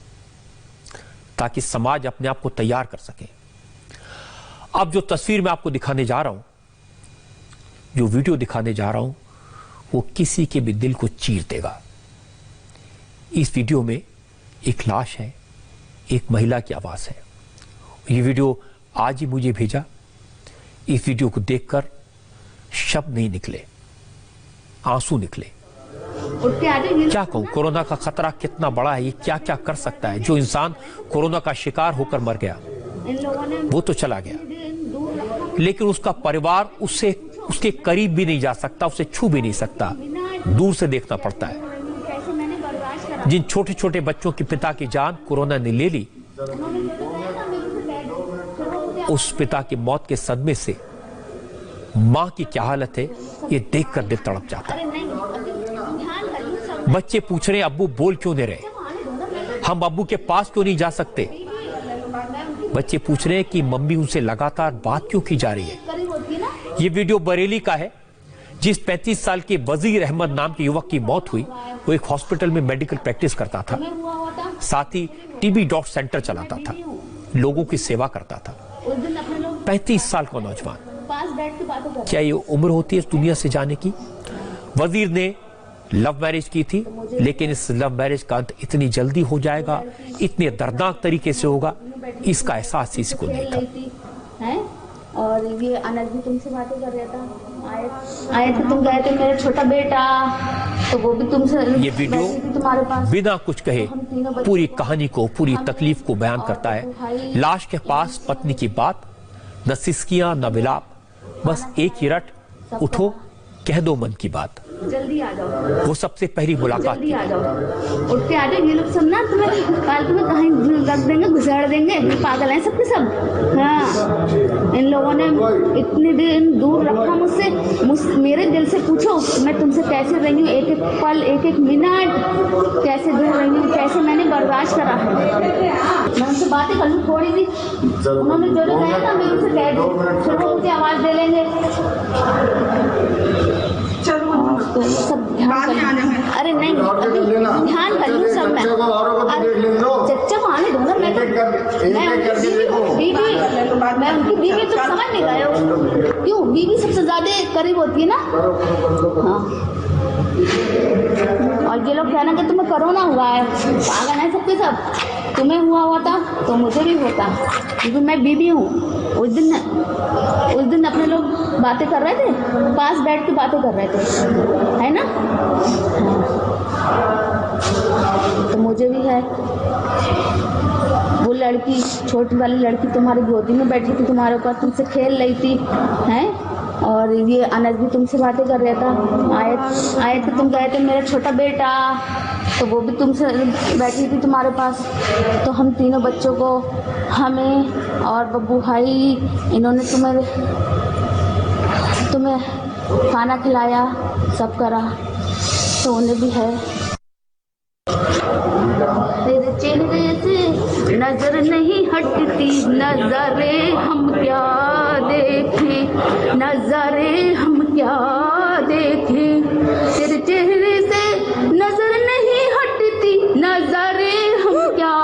ताकि समाज अपने आप को तैयार कर सके। अब जो तस्वीर मैं आपको दिखाने जा रहा हूं, जो वीडियो दिखाने जा रहा हूं, वो किसी के भी दिल को चीर देगा। इस वीडियो में एक लाश है, एक महिला की आवाज है। ये वीडियो आज ही मुझे भेजा। इस वीडियो को देखकर शब्द नहीं निकले, आंसू निकले। क्या कहूं, कोरोना का खतरा कितना बड़ा है, ये क्या क्या कर सकता है। जो इंसान कोरोना का शिकार होकर मर गया वो तो चला गया, लेकिन उसका परिवार उससे, उसके करीब भी नहीं जा सकता, उसे छू भी नहीं सकता, दूर से देखना पड़ता है। जिन छोटे छोटे बच्चों के पिता की जान कोरोना ने ले ली, उस पिता की मौत के सदमे से मां की क्या हालत है ये देखकर दिल तड़प जाता है। बच्चे पूछ रहे हैं अब्बू बोल क्यों नहीं रहे, हम अब्बू के पास क्यों नहीं जा सकते। बच्चे पूछ रहे हैं कि मम्मी उनसे लगातार बात क्यों की जा रही है। ये वीडियो बरेली का है। जिस 35 साल के वजीर अहमद नाम के युवक की मौत हुई, वो एक हॉस्पिटल में मेडिकल प्रैक्टिस करता था, साथ ही टीबी डॉट सेंटर चलाता था, लोगों की सेवा करता था। 35 साल का नौजवान, क्या ये उम्र होती है इस दुनिया से जाने की। वजीर ने लव मैरिज की थी, लेकिन इस लव मैरिज का अंत इतनी जल्दी हो जाएगा, इतने दर्दनाक तरीके से होगा, इसका एहसास किसी को नहीं था। और ये अनज भी तुमसे बातें कर रहा था, आए थे, तुम गए थे, मेरा छोटा बेटा तो वो भी तुमसे। ये वीडियो तुम्हारे पास बिना कुछ कहे पूरी कहानी को, पूरी तकलीफ को बयान करता है। लाश के पास पत्नी की बात, न सिसकियां न विलाप, बस एक ही रट, उठो कह दो मन की बात। जल्दी आ जाओ, वो सबसे पहली मुलाकात जल्दी आ जाओ, उठ के आ जाओ। ये लोग सब ना तुम्हें फालतू में कहीं रख देंगे, घुसाड़ देंगे, पागल हैं सबके सब। हाँ, इन लोगों ने इतने दिन दूर रखा मुझसे। मेरे दिल से पूछो मैं तुमसे कैसे रही हूँ, एक एक पल, एक एक मिनट कैसे दूर रही हूँ, कैसे मैंने बर्दाश्त करा है। मैं उनसे बातें कर लूँ थोड़ी सी, उन्होंने जो कहा था मैं उनसे कह दूँ, फिर वो मुझे आवाज दे लेंगे। सब ध्यान कर, अरे नहीं ध्यान कर लूँ सब। मैं चच्चा को आने दूंगा, मैं उनकी बीवी तो समझ नहीं गए हो क्यों, बीवी सबसे ज्यादा करीब होती है ना। हाँ, और ये लोग कहना कि तुम्हें कोरोना हुआ है, पागल है सबके सब। तुम्हें हुआ था तो मुझे भी होता, क्योंकि मैं बीवी हूँ। उस दिन अपने लोग बातें कर रहे थे, पास बैठ के बातें कर रहे थे, है ना। तो मुझे भी है। लड़की, छोटी वाली लड़की तुम्हारी गोदी में बैठी थी, तुम्हारे ऊपर, तुमसे खेल रही थी, हैं? और ये अनस भी तुमसे बातें कर रहा था। आए थे, तुम कहे थे मेरा छोटा बेटा, तो वो भी तुमसे बैठी थी तुम्हारे पास। तो हम तीनों बच्चों को, हमें और बब्बू भाई, इन्होंने तुम्हें खाना खिलाया, सब करा, तो उन्हें भी है। तेरे चेहरे से नजर नहीं हटती, नजरे हम क्या देखें, नजरे हम क्या देखें। तेरे चेहरे से नजर नहीं हटती, नजरे हम क्या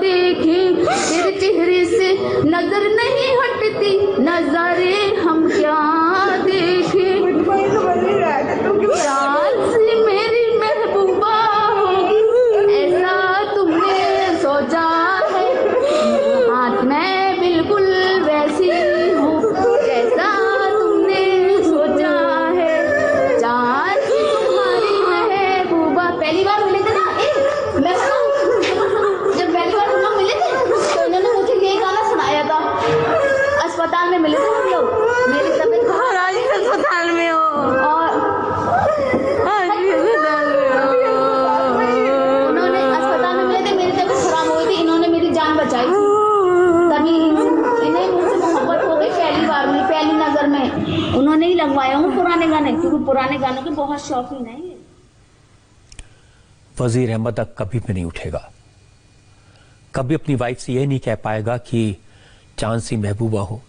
देखें। तेरे चेहरे से नजर नहीं हटती, नजरे हम क्या देखें। चांद से मेरी महबूबा ऐसा तुमने सोचा है, हाथ में बिल्कुल वैसी हूँ जैसा तुमने सोचा है। चांद से तुम्हारी महबूबा, पहली बार मिले थे ना, जब पहली बार हम लोग मिले थे तो इन्होंने मुझे ये गाना सुनाया था। अस्पताल में मिले थे हम लोग, मेरी तबीयत अस्पताल में हो, और उन्होंने अस्पताल में मिले थे, मेरी तबीयत खराब हो गई थी, इन्होंने मेरी जान बचाई थी। तभी इन्हें मुझसे मोहब्बत हो गई पहली बार में, पहली नजर में। उन्होंने ही लगवाया हूँ पुराने गाने, क्योंकि पुराने गानों के बहुत शौकीन है। वजीर अहमद अब कभी भी नहीं उठेगा, कभी अपनी वाइफ से यह नहीं कह पाएगा कि चांद सी महबूबा हो,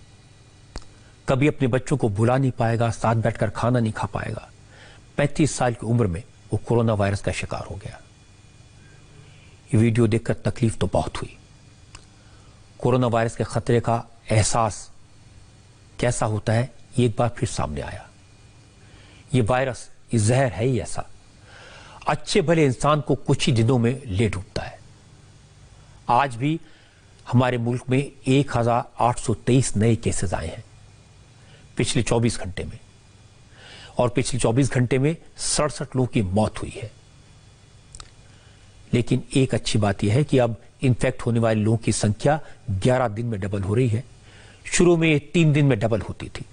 कभी अपने बच्चों को बुला नहीं पाएगा, साथ बैठकर खाना नहीं खा पाएगा। 35 साल की उम्र में वो कोरोना वायरस का शिकार हो गया। ये वीडियो देखकर तकलीफ तो बहुत हुई। कोरोना वायरस के खतरे का एहसास कैसा होता है, ये एक बार फिर सामने आया। ये वायरस, ये जहर है ही ऐसा, अच्छे भले इंसान को कुछ ही दिनों में ले डूबता है। आज भी हमारे मुल्क में 1823 नए केसेस आए हैं पिछले 24 घंटे में, और पिछले 24 घंटे में 67 लोगों की मौत हुई है। लेकिन एक अच्छी बात यह है कि अब इन्फेक्ट होने वाले लोगों की संख्या 11 दिन में डबल हो रही है। शुरू में ये 3 दिन में डबल होती थी।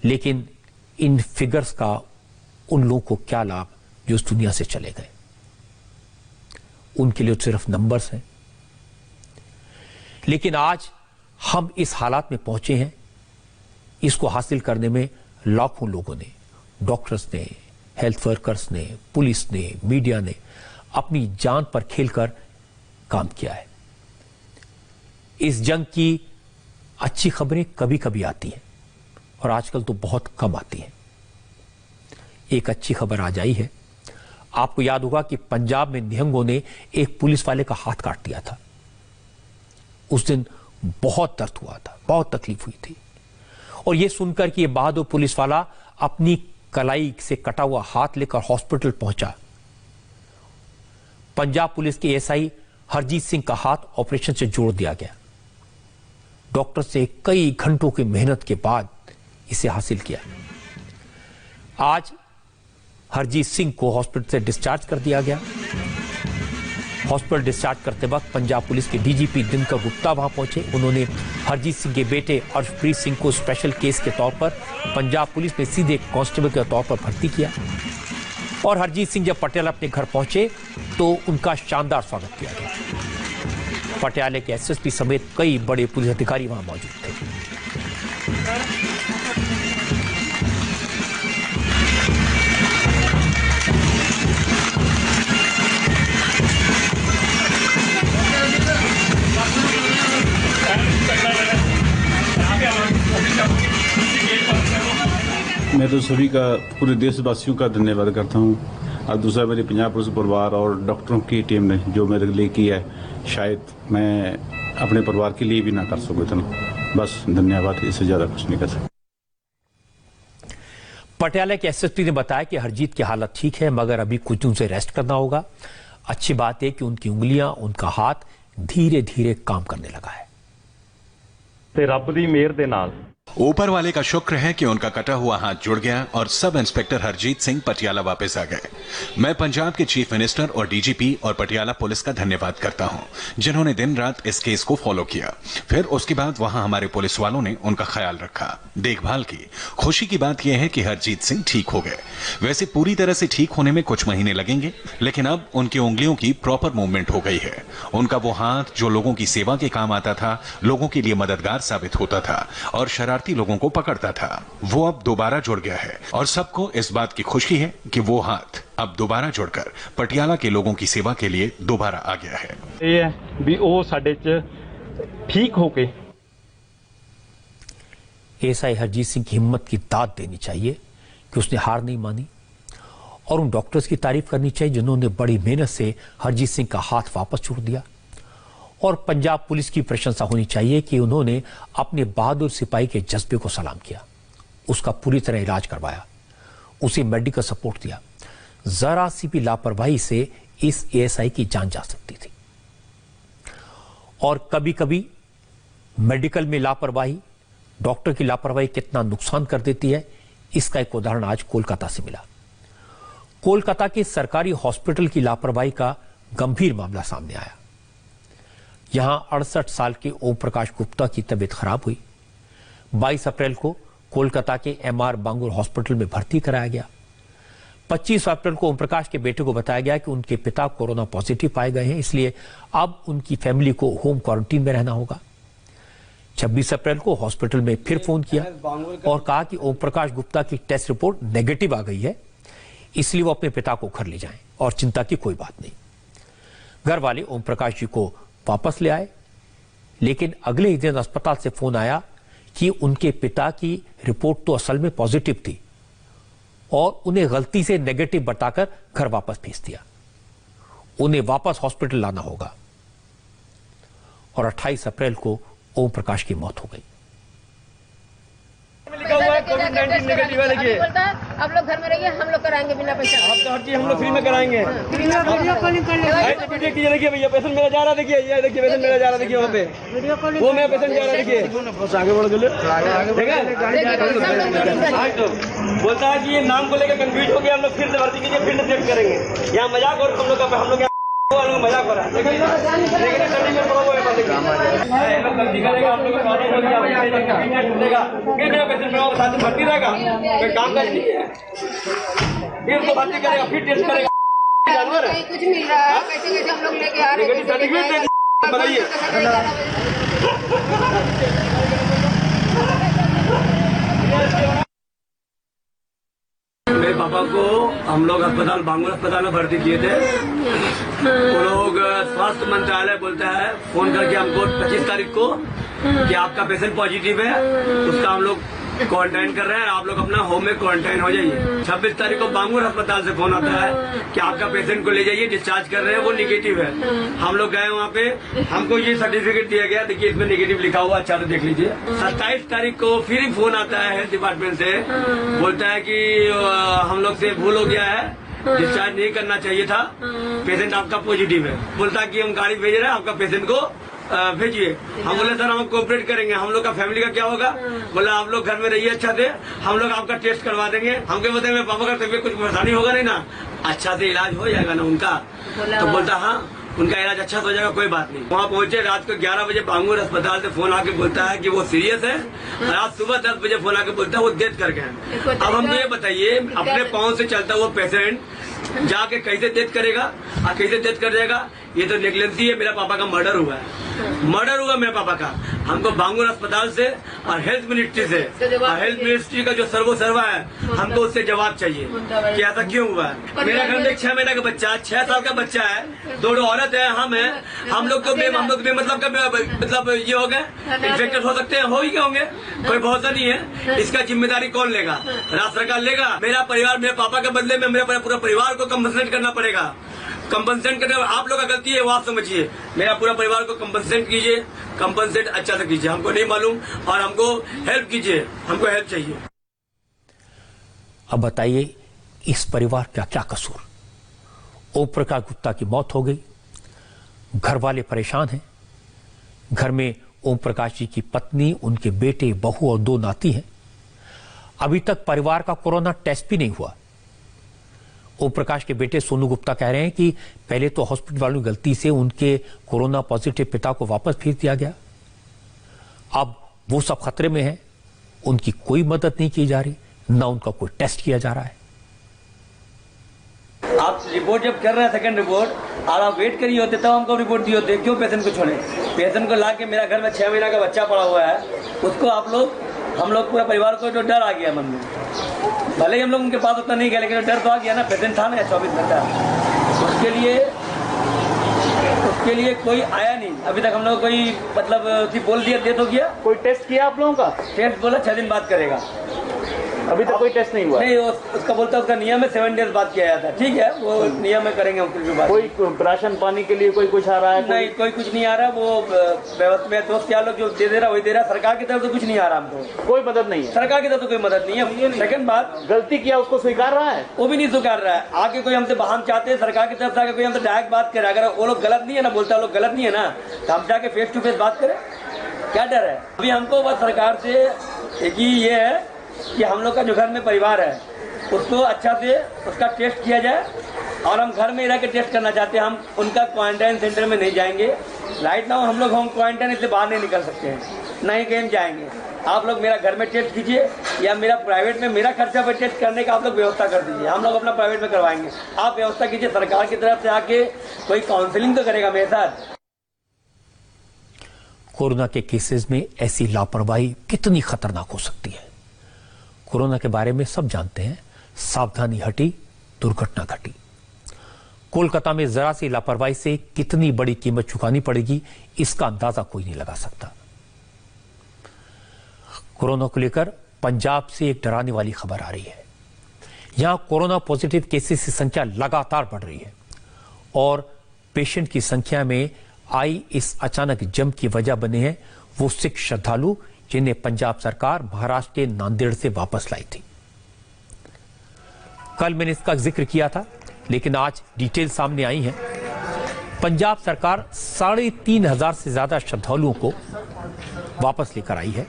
लेकिन इन फिगर्स का उन लोगों को क्या लाभ जो इस दुनिया से चले गए, उनके लिए सिर्फ नंबर्स हैं। लेकिन आज हम इस हालात में पहुंचे हैं, इसको हासिल करने में लाखों लोगों ने, डॉक्टर्स ने, हेल्थ वर्कर्स ने, पुलिस ने, मीडिया ने अपनी जान पर खेलकर काम किया है। इस जंग की अच्छी खबरें कभी कभी आती हैं और आजकल तो बहुत कम आती हैं। एक अच्छी खबर आज आई है। आपको याद होगा कि पंजाब में निहंगों ने एक पुलिस वाले का हाथ काट दिया था। उस दिन बहुत दर्द हुआ था, बहुत तकलीफ हुई थी। और यह सुनकर कि यह बहादुर पुलिस वाला अपनी कलाई से कटा हुआ हाथ लेकर हॉस्पिटल पहुंचा, पंजाब पुलिस के एसआई हरजीत सिंह का हाथ ऑपरेशन से जोड़ दिया गया। डॉक्टर से कई घंटों की मेहनत के बाद इसे हासिल किया। आज हरजीत सिंह को हॉस्पिटल से डिस्चार्ज कर दिया गया। हॉस्पिटल डिस्चार्ज करते वक्त पंजाब पुलिस के डीजीपी दिनकर गुप्ता वहां पहुंचे। उन्होंने हरजीत सिंह के बेटे अर्शप्रीत सिंह को स्पेशल केस के तौर पर पंजाब पुलिस में सीधे कांस्टेबल के तौर पर भर्ती किया। और हरजीत सिंह जब पटियाला अपने घर पहुंचे तो उनका शानदार स्वागत किया गया। पटियाला के एसएसपी समेत कई बड़े पुलिस अधिकारी वहां मौजूद थे। मैं तो सभी का, पूरे देशवासियों का धन्यवाद करता हूँ। और दूसरा मेरे पंजाब पुलिस परिवार और डॉक्टरों की टीम ने जो मेरे लिए किया है, शायद मैं अपने परिवार के लिए भी ना कर सकूँ इतना। बस धन्यवाद, इससे ज़्यादा कुछ नहीं कर सकता। पटियाला के एसएसपी ने बताया कि हरजीत की हालत ठीक है, मगर अभी कुछ दिन से रेस्ट करना होगा। अच्छी बात है कि उनकी उंगलियां, उनका हाथ धीरे धीरे काम करने लगा है। ਤੇ ਰੱਬ ਦੀ ਮਿਹਰ ਦੇ ਨਾਲ ऊपर वाले का शुक्र है कि उनका कटा हुआ हाथ जुड़ गया और सब इंस्पेक्टर हरजीत सिंह पटियाला वापस आ गए। मैं पंजाब के चीफ मिनिस्टर और डीजीपी और पटियाला पुलिस का धन्यवाद करता हूं, जिन्होंने दिन रात इस केस को फॉलो किया। फिर उसके बाद वहां हमारे पुलिस वालों ने उनका ख्याल रखा, देखभाल की। खुशी की बात यह है कि हरजीत सिंह ठीक हो गए। वैसे पूरी तरह से ठीक होने में कुछ महीने लगेंगे, लेकिन अब उनकी उंगलियों की प्रॉपर मूवमेंट हो गई है। उनका वो हाथ जो लोगों की सेवा के काम आता था, लोगों के लिए मददगार साबित होता था और शरारती लोगों को पकड़ता था, वो अब दोबारा जुड़ गया है। और सबको इस बात की खुशी है कि वो हाथ अब दोबारा जुड़कर पटियाला के लोगों की सेवा के लिए दोबारा आ गया है। ये भी वो साडे च ठीक होके एएसआई हरजीत सिंह की हिम्मत की दाद देनी चाहिए कि उसने हार नहीं मानी, और उन डॉक्टर्स की तारीफ करनी चाहिए जिन्होंने बड़ी मेहनत से हरजीत सिंह का हाथ वापस छोड़ दिया। और पंजाब पुलिस की प्रशंसा होनी चाहिए कि उन्होंने अपने बहादुर सिपाही के जज्बे को सलाम किया, उसका पूरी तरह इलाज करवाया, उसे मेडिकल सपोर्ट दिया। जरा सी भी लापरवाही से इस एएसआई की जान जा सकती थी। और कभी कभी मेडिकल में लापरवाही, डॉक्टर की लापरवाही कितना नुकसान कर देती है, इसका एक उदाहरण आज कोलकाता से मिला। कोलकाता के सरकारी हॉस्पिटल की लापरवाही का गंभीर मामला सामने आया। यहां 68 साल के ओम प्रकाश गुप्ता की तबीयत खराब हुई। 22 अप्रैल को कोलकाता के एमआर बांगुर हॉस्पिटल में भर्ती कराया गया। 25 अप्रैल को ओम प्रकाश के बेटे को बताया गया कि उनके पिता कोरोना पॉजिटिव पाए गए हैं, इसलिए अब उनकी फैमिली को होम क्वारंटीन में रहना होगा। 26 अप्रैल को हॉस्पिटल में फिर फोन किया और कहा कि ओम प्रकाश गुप्ता की टेस्ट रिपोर्ट नेगेटिव आ गई है, इसलिए वो अपने पिता को घर ले जाएं और चिंता की कोई बात नहीं। घर वाले ओम प्रकाश जी को वापस ले आए, लेकिन अगले ही दिन अस्पताल से फोन आया कि उनके पिता की रिपोर्ट तो असल में पॉजिटिव थी और उन्हें गलती से नेगेटिव बताकर घर वापस भेज दिया। उन्हें वापस हॉस्पिटल लाना होगा। और 28 अप्रैल को ओम प्रकाश की मौत हो गई। लिखा हुआ है कोविड-19 नेगेटिव है। देखिए आप लोग घर में रहिए, हम लोग कराएंगे बिना पैसे। आप तो हर चीज हम लोग फ्री में कराएंगे। वीडियो कॉलिंग कर वीडियो कीजिए। देखिए भैया पेशेंट मेरा जा रहा है, देखिए ये देखिए पेशेंट मेरा जा रहा है, देखिए वहाँ पे वीडियो कॉलिंग वो मेरा पेशेंट जा रहा है। देखिए आगे बढ़ गए, बोलता है कि ये नाम को लेकर कंफ्यूज हो गया, हम लोग फिर से भर्ती कीजिए, फिर से चेक करेंगे। यहाँ मजाक और हम लोग मजाक हो रहा है, लेकिन भर्ती रहेगा, कोई काम काज नहीं है, फिर उसको भर्ती करेगा, फिर टेस्ट करेगा। जानवर है, कुछ मिल रहा है, कैसे कैसे हम लोग लेके आ रहे हैं, सर्टिफिकेट बनाइए। मेरे पापा को हम लोग अस्पताल बांगुर अस्पताल में भर्ती किए थे। वो लोग स्वास्थ्य मंत्रालय बोलता है फोन करके हमको 25 तारीख को कि आपका पेशेंट पॉजिटिव है, उसका हम लोग क्वारंटाइन कर रहे हैं, आप लोग अपना होम में क्वारंटाइन हो जाइए। 26 तारीख को बांगुर अस्पताल से फोन आता है कि आपका पेशेंट को ले जाइए, डिस्चार्ज कर रहे हैं, वो निगेटिव है। हम लोग गए वहाँ पे, हमको ये सर्टिफिकेट दिया गया, देखिए इसमें निगेटिव लिखा हुआ, अच्छा तो देख लीजिए। 27 तारीख को फिर फोन आता है हेल्थ डिपार्टमेंट से, बोलता है कि हम लोग से भूल हो गया है, डिस्चार्ज नहीं करना चाहिए था, पेशेंट आपका पॉजिटिव है। बोलता है कि हम गाड़ी भेज रहे हैं, आपका पेशेंट को भेजिए। हम बोले सर हम कोऑपरेट करेंगे, हम लोग का फैमिली का क्या होगा? बोला आप लोग घर में रहिए, अच्छा से हम लोग आपका टेस्ट करवा देंगे। हमके बताए मेरे पापा का तबीयत कुछ परेशानी होगा नहीं ना, अच्छा से इलाज हो जाएगा ना उनका? तो बोलता हाँ उनका इलाज अच्छा हो जाएगा, कोई बात नहीं। वहाँ पहुंचे, रात को 11 बजे बांगुर अस्पताल से फोन आके बोलता है कि वो सीरियस है। रात सुबह 10 बजे फोन आके बोलता है वो डेथ कर गए। अब हमको ये बताइए, अपने पाँव से चलता हुआ पेशेंट जाके कैसे डेथ करेगा और कैसे डेथ कर जाएगा? ये तो नेग्लेंसी है। मेरा पापा का मर्डर हुआ है, मर्डर हुआ मेरे पापा का। हमको बांगुर अस्पताल से और हेल्थ मिनिस्ट्री से, और हेल्थ मिनिस्ट्री का जो सर्वा है, हमको उससे जवाब चाहिए कि ऐसा क्यों हुआ है। मेरा घर में 6 महीने का बच्चा, 6 साल का बच्चा है, 2 औरत है, हम है, हम लोग तो मतलब ये हो गए, इन्फेक्टेड हो सकते हैं, हो ही गए होंगे, कोई भरोसा नहीं है। इसका जिम्मेदारी कौन लेगा? राज्य सरकार लेगा। मेरा परिवार, मेरे पापा के बदले में मेरे पूरा परिवार को कंपनसेट करना पड़ेगा। कंपनसेट करने आप लोग का गलती है, वो आप समझिए। मेरा पूरा परिवार को कंपनसेट कीजिए, कंपनसेट अच्छा से कीजिए, हमको नहीं मालूम, और हमको हेल्प कीजिए, हमको हेल्प चाहिए। अब बताइए इस परिवार का क्या कसूर? ओम प्रकाश गुप्ता की मौत हो गई, घर वाले परेशान हैं, घर में ओम प्रकाश जी की पत्नी, उनके बेटे, बहू और 2 नाती हैं। अभी तक परिवार का कोरोना टेस्ट भी नहीं हुआ। ओम प्रकाश के बेटे सोनू गुप्ता कह रहे हैं कि पहले तो हॉस्पिटल वालों की गलती से उनके कोरोना पॉजिटिव पिता को वापस भेज दिया गया, अब वो सब खतरे में है, उनकी कोई मदद नहीं की जा रही, ना उनका कोई टेस्ट किया जा रहा है। आप रिपोर्ट जब कर रहे हैं सेकंड रिपोर्ट और आप वेट करिए होते तब हमको रिपोर्ट दिए होते, क्यों पेशेंट को छोड़े? पेशेंट को ला के मेरा घर में 6 महीना का बच्चा पड़ा हुआ है, उसको हम लोग पूरा परिवार को जो डर आ गया मन में, भले ही हम लोग उनके पास उतना नहीं गए लेकिन डर तो आ गया ना। पेशेंट था ना 24 घंटा, उसके लिए कोई आया नहीं अभी तक। हम लोग कोई मतलब बोल दिया डेथ हो गया। कोई टेस्ट किया आप लोगों का? टेस्ट बोला 6 दिन बाद करेगा, अभी तक कोई टेस्ट नहीं हुआ? नहीं, उसका बोलता उसका नियम है 7 डेज बाद किया जाता है। ठीक है, वो नियम में करेंगे कुछ भी बात। कोई राशन पानी के लिए कोई कुछ आ रहा है? नहीं, कोई कुछ नहीं आ रहा। वो व्यवस्था दोस्त क्या लोग जो दे रहा वही दे रहा। सरकार की तरफ से कुछ नहीं आ रहा हमको, कोई मदद नहीं है। सरकार की तरफ से कोई मदद नहीं है। सेकंड बात, गलती किया उसको स्वीकार रहा है? वो भी नहीं स्वीकार रहा है। आगे कोई हमसे बहान चाहते हैं सरकार की तरफ से, आगे कोई हमसे डायरेक्ट बात करे, अगर वो लोग गलत नहीं है ना, बोलता लोग गलत नहीं है ना, तो हम जाके फेस टू फेस बात करें, क्या डर है? अभी हमको बस सरकार से एक ही ये है कि हम लोग का जो घर में परिवार है उसको अच्छा से उसका टेस्ट किया जाए, और हम घर में रह के टेस्ट करना चाहते हैं। हम उनका क्वारंटाइन सेंटर में नहीं जाएंगे। राइट नाउ हम लोग होम क्वारंटाइन इसलिए बाहर नहीं निकल सकते हैं, नहीं कहीं जाएंगे। आप लोग मेरा घर में टेस्ट कीजिए या मेरा प्राइवेट में मेरा खर्चा पर टेस्ट करने का आप लोग व्यवस्था कर दीजिए, हम लोग अपना प्राइवेट में करवाएंगे। आप व्यवस्था कीजिए, सरकार की तरफ से आके कोई काउंसलिंग तो करेगा मेरे साथ। कोरोना के केसेस में ऐसी लापरवाही कितनी खतरनाक हो सकती है, कोरोना के बारे में सब जानते हैं। सावधानी हटी, दुर्घटना घटी। कोलकाता में जरा सी लापरवाही से कितनी बड़ी कीमत चुकानी पड़ेगी, इसका अंदाजा कोई नहीं लगा सकता। कोरोना को लेकर पंजाब से एक डराने वाली खबर आ रही है। यहां कोरोना पॉजिटिव केसेस की संख्या लगातार बढ़ रही है और पेशेंट की संख्या में आई इस अचानक जंप की वजह बने हैं वो सिख श्रद्धालु जिन्हें पंजाब सरकार महाराष्ट्र के नांदेड़ से वापस लाई थी। कल मैंने इसका जिक्र किया था, लेकिन आज डिटेल सामने आई है। पंजाब सरकार 3,500 से ज्यादा श्रद्धालुओं को वापस लेकर आई है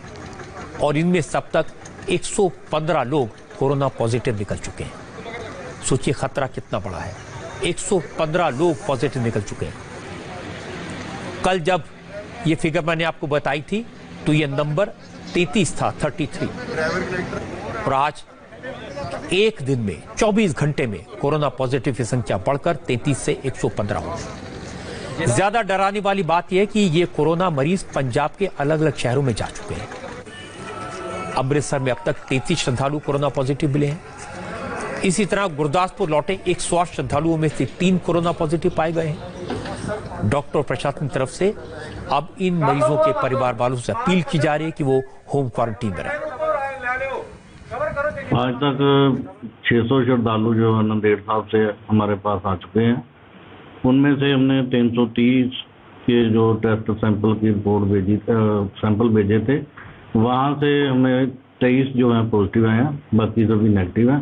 और इनमें सब तक 115 लोग कोरोना पॉजिटिव निकल चुके हैं। सोचिए खतरा कितना बड़ा है, 115 लोग पॉजिटिव निकल चुके हैं। कल जब ये फिगर मैंने आपको बताई थी तो ये नंबर 33 था, 33, और आज एक दिन में 24 घंटे में कोरोना पॉजिटिव की संख्या बढ़कर 33 से 115 हो गई। ज्यादा डराने वाली बात यह है कि ये कोरोना मरीज पंजाब के अलग अलग शहरों में जा चुके हैं। अमृतसर में अब तक 33 श्रद्धालु कोरोना पॉजिटिव मिले हैं। इसी तरह गुरदासपुर लौटे 108 श्रद्धालुओं में से 3 कोरोना पॉजिटिव पाए गए हैं। डॉक्टर प्रशासन की तरफ से अब इन मरीजों के परिवार वालों से अपील की जा रही है कि वो होम क्वारंटीन में रहें। आज तक 600 श्रद्धालु जो नांदेड़ साहब से हमारे पास आ चुके हैं। उनमें से हमने 330 के जो टेस्ट सैंपल की रिपोर्ट सैंपल भेजे थे, वहाँ से हमें 23 जो हैं पॉजिटिव आए हैं, बाकी सभी नेगेटिव हैं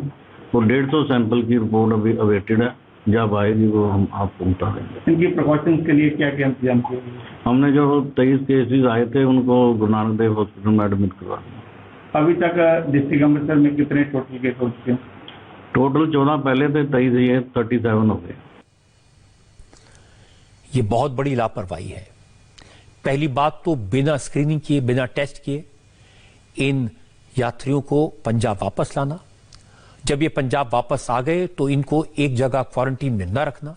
और 150 सैंपल की रिपोर्ट अभी अवेटेड है। जब आएगी वो हम आपको बता देंगे। इनकी प्रिकॉशंस के लिए क्या क्या इंतजाम किए? हमने जो 23 केसेस आए थे उनको गुरु नानक देव हॉस्पिटल में एडमिट करवा दिया। अभी तक डिस्ट्रिक्ट अमृतसर में कितने टोटल केस हो चुके हैं? टोटल 14 पहले थे, 23 ये 37 हो गए। ये बहुत बड़ी लापरवाही है। पहली बात तो बिना स्क्रीनिंग किए, बिना टेस्ट किए इन यात्रियों को पंजाब वापस लाना। जब ये पंजाब वापस आ गए तो इनको एक जगह क्वारंटीन में न रखना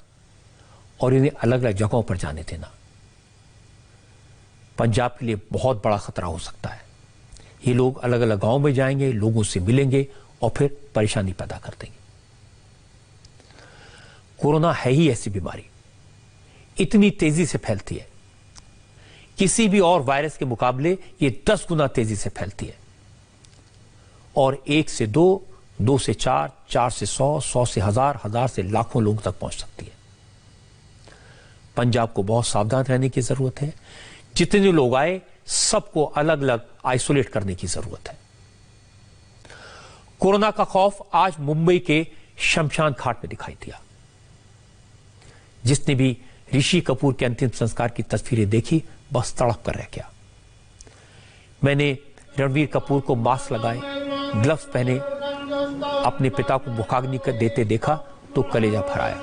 और इन्हें अलग अलग जगहों पर जाने देना पंजाब के लिए बहुत बड़ा खतरा हो सकता है। ये लोग अलग अलग गांवों में जाएंगे, लोगों से मिलेंगे और फिर परेशानी पैदा कर देंगे। कोरोना है ही ऐसी बीमारी, इतनी तेजी से फैलती है, किसी भी और वायरस के मुकाबले ये 10 गुना तेजी से फैलती है और 1 से 2, 2 से 4, 4 से 100, 100 से 1000, 1000 से लाखों लोगों तक पहुंच सकती है। पंजाब को बहुत सावधान रहने की जरूरत है। जितने लोग आए सबको अलग अलग आइसोलेट करने की जरूरत है। कोरोना का खौफ आज मुंबई के शमशान घाट में दिखाई दिया। जिसने भी ऋषि कपूर के अंतिम संस्कार की तस्वीरें देखी बस तड़प कर रह गया। मैंने रणवीर कपूर को मास्क लगाए, ग्लव्स पहने अपने पिता को मुखाग्नि कर देते देखा तो कलेजा भराया।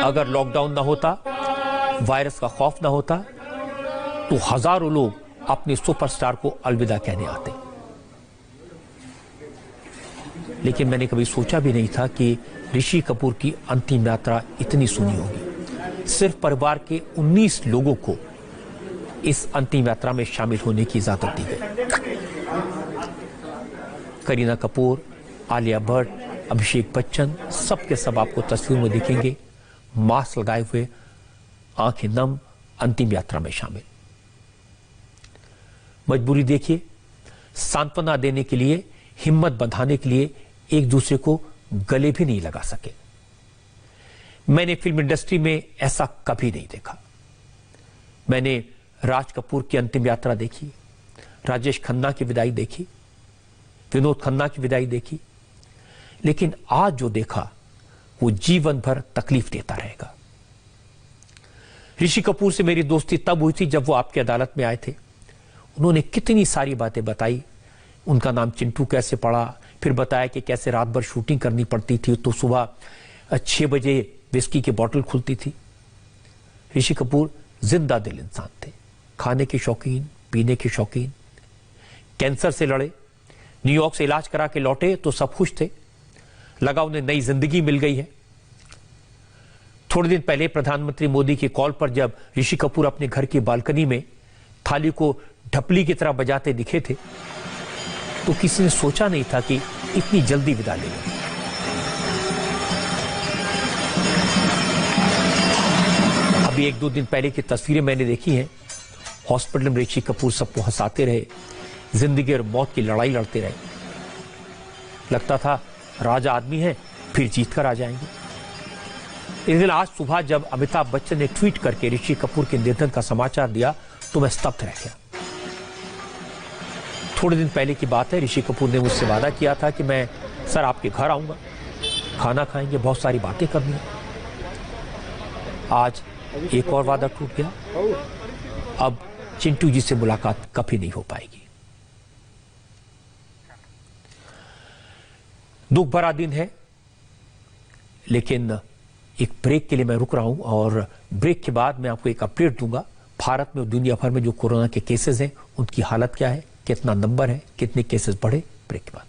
अगर लॉकडाउन ना होता, वायरस का खौफ ना होता, तो हजारों लोग अपने सुपरस्टार को अलविदा कहने आते। लेकिन मैंने कभी सोचा भी नहीं था कि ऋषि कपूर की अंतिम यात्रा इतनी सुनी होगी। सिर्फ परिवार के 19 लोगों को इस अंतिम यात्रा में शामिल होने की इजाजत दी गई। करीना कपूर, आलिया भट्ट, अभिषेक बच्चन, सब के सब आपको तस्वीर में दिखेंगे, मास्क लगाए हुए, आंखें नम, अंतिम यात्रा में शामिल। मजबूरी देखिए, सांत्वना देने के लिए, हिम्मत बंधाने के लिए एक दूसरे को गले भी नहीं लगा सके। मैंने फिल्म इंडस्ट्री में ऐसा कभी नहीं देखा। मैंने राज कपूर की अंतिम यात्रा देखी, राजेश खन्ना की विदाई देखी, विनोद खन्ना की विदाई देखी, लेकिन आज जो देखा वो जीवन भर तकलीफ देता रहेगा। ऋषि कपूर से मेरी दोस्ती तब हुई थी जब वो आपकी अदालत में आए थे। उन्होंने कितनी सारी बातें बताई, उनका नाम चिंटू कैसे पड़ा, फिर बताया कि कैसे रात भर शूटिंग करनी पड़ती थी तो सुबह 6 बजे विस्की की बोतल खुलती थी। ऋषि कपूर जिंदा दिल इंसान थे, खाने के शौकीन, पीने के शौकीन। कैंसर से लड़े, न्यूयॉर्क से इलाज करा के लौटे तो सब खुश थे, लगा उन्हें नई जिंदगी मिल गई है। थोड़े दिन पहले प्रधानमंत्री मोदी की कॉल पर जब ऋषि कपूर अपने घर की बालकनी में थाली को ढपली की तरह बजाते दिखे थे तो किसी ने सोचा नहीं था कि इतनी जल्दी विदा लेंगे। अभी 1-2 दिन पहले की तस्वीरें मैंने देखी हैं। हॉस्पिटल में ऋषि कपूर सबको हंसाते रहे, जिंदगी और मौत की लड़ाई लड़ते रहे। लगता था राजा आदमी है, फिर जीत कर आ जाएंगे। लेकिन आज सुबह जब अमिताभ बच्चन ने ट्वीट करके ऋषि कपूर के निधन का समाचार दिया तो मैं स्तब्ध रह गया। थोड़े दिन पहले की बात है, ऋषि कपूर ने मुझसे वादा किया था कि मैं सर आपके घर आऊंगा, खाना खाएंगे, बहुत सारी बातें करनी है। आज एक और वादा टूट गया। अब चिंटू जी से मुलाकात कभी नहीं हो पाएगी। दुख भरा दिन है, लेकिन एक ब्रेक के लिए मैं रुक रहा हूं और ब्रेक के बाद मैं आपको एक अपडेट दूंगा। भारत में और दुनिया भर में जो कोरोना के केसेस हैं उनकी हालत क्या है, कितना नंबर है, कितने केसेस बढ़े। ब्रेक के बाद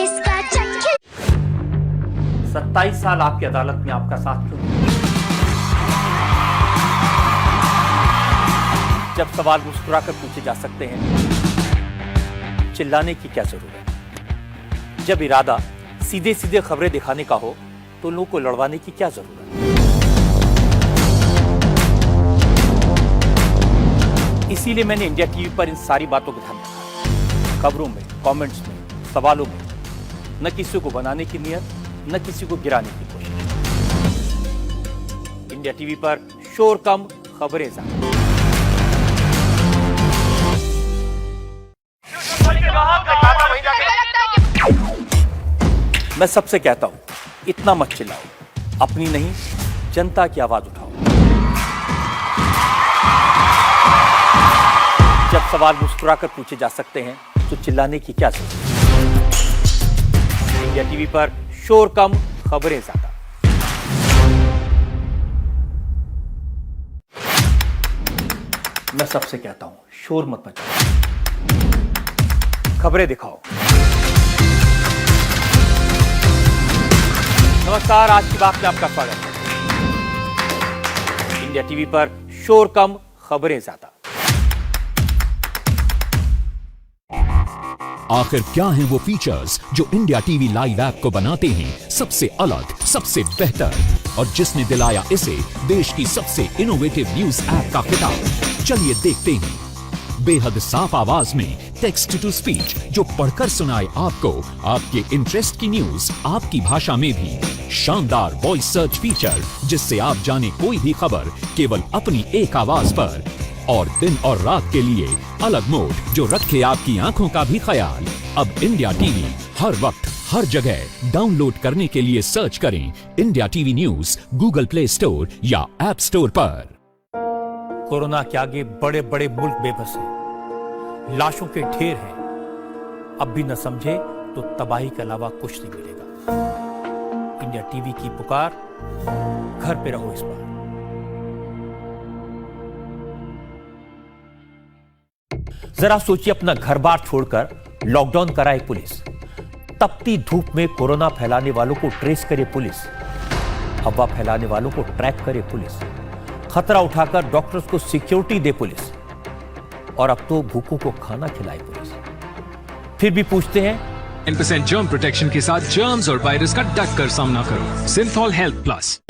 इसका 27 साल आपकी अदालत में आपका साथ क्यों? जब सवाल मुस्कुराकर पूछे जा सकते हैं, चिल्लाने की क्या जरूरत है? जब इरादा सीधे सीधे खबरें दिखाने का हो तो लोगों को लड़वाने की क्या जरूरत है? इसीलिए मैंने इंडिया टीवी पर इन सारी बातों को ध्यान रखा। खबरों में, कमेंट्स में, सवालों में न किसी को बनाने की नियत, न किसी को गिराने की कोशिश। इंडिया टीवी पर शोर कम, खबरें ज्यादा। मैं सबसे कहता हूं, इतना मत चिल्लाओ, अपनी नहीं जनता की आवाज उठाओ। जब सवाल मुस्कुराकर पूछे जा सकते हैं तो चिल्लाने की क्या जरूरत है? इंडिया टीवी पर शोर कम, खबरें ज्यादा। मैं सबसे कहता हूं, शोर मत मचाओ, खबरें दिखाओ। नमस्कार, आज की बात में आपका स्वागत है। इंडिया टीवी पर शोर कम, खबरें ज्यादा। आखिर क्या हैं वो फीचर्स जो इंडिया टीवी लाइव ऐप को बनाते हैं सबसे अलग, सबसे बेहतर, और जिसने दिलाया इसे देश की सबसे इनोवेटिव न्यूज ऐप का खिताब? चलिए देखते हैं। बेहद साफ आवाज में टेक्स्ट टू स्पीच, जो पढ़कर सुनाए आपको आपके इंटरेस्ट की न्यूज आपकी भाषा में भी। शानदार वॉइस सर्च फीचर, जिससे आप जाने कोई भी खबर केवल अपनी एक आवाज पर। और दिन और रात के लिए अलग मोड जो रखे आपकी आंखों का भी ख्याल। अब इंडिया टीवी हर वक्त हर जगह डाउनलोड करने के लिए सर्च करें India TV news Google play store या ऐप स्टोर पर। कोरोना के आगे बड़े बड़े मुल्क बेबस हैं, लाशों के ढेर हैं। अब भी न समझे तो तबाही के अलावा कुछ नहीं मिलेगा। इंडिया टीवी की पुकार, घर पे रहो इस बार। जरा सोचिए, अपना घर बार छोड़कर लॉकडाउन कराए पुलिस, तपती धूप में कोरोना फैलाने वालों को ट्रेस करे पुलिस, अफवाह फैलाने वालों को ट्रैक करे पुलिस, खतरा उठाकर डॉक्टर्स को सिक्योरिटी दे पुलिस, और अब तो भूखों को खाना खिलाए पुलिस। फिर भी पूछते हैं 10% जर्म प्रोटेक्शन के साथ जर्म्स और वायरस का डट कर सामना करो। Cinthol health plus.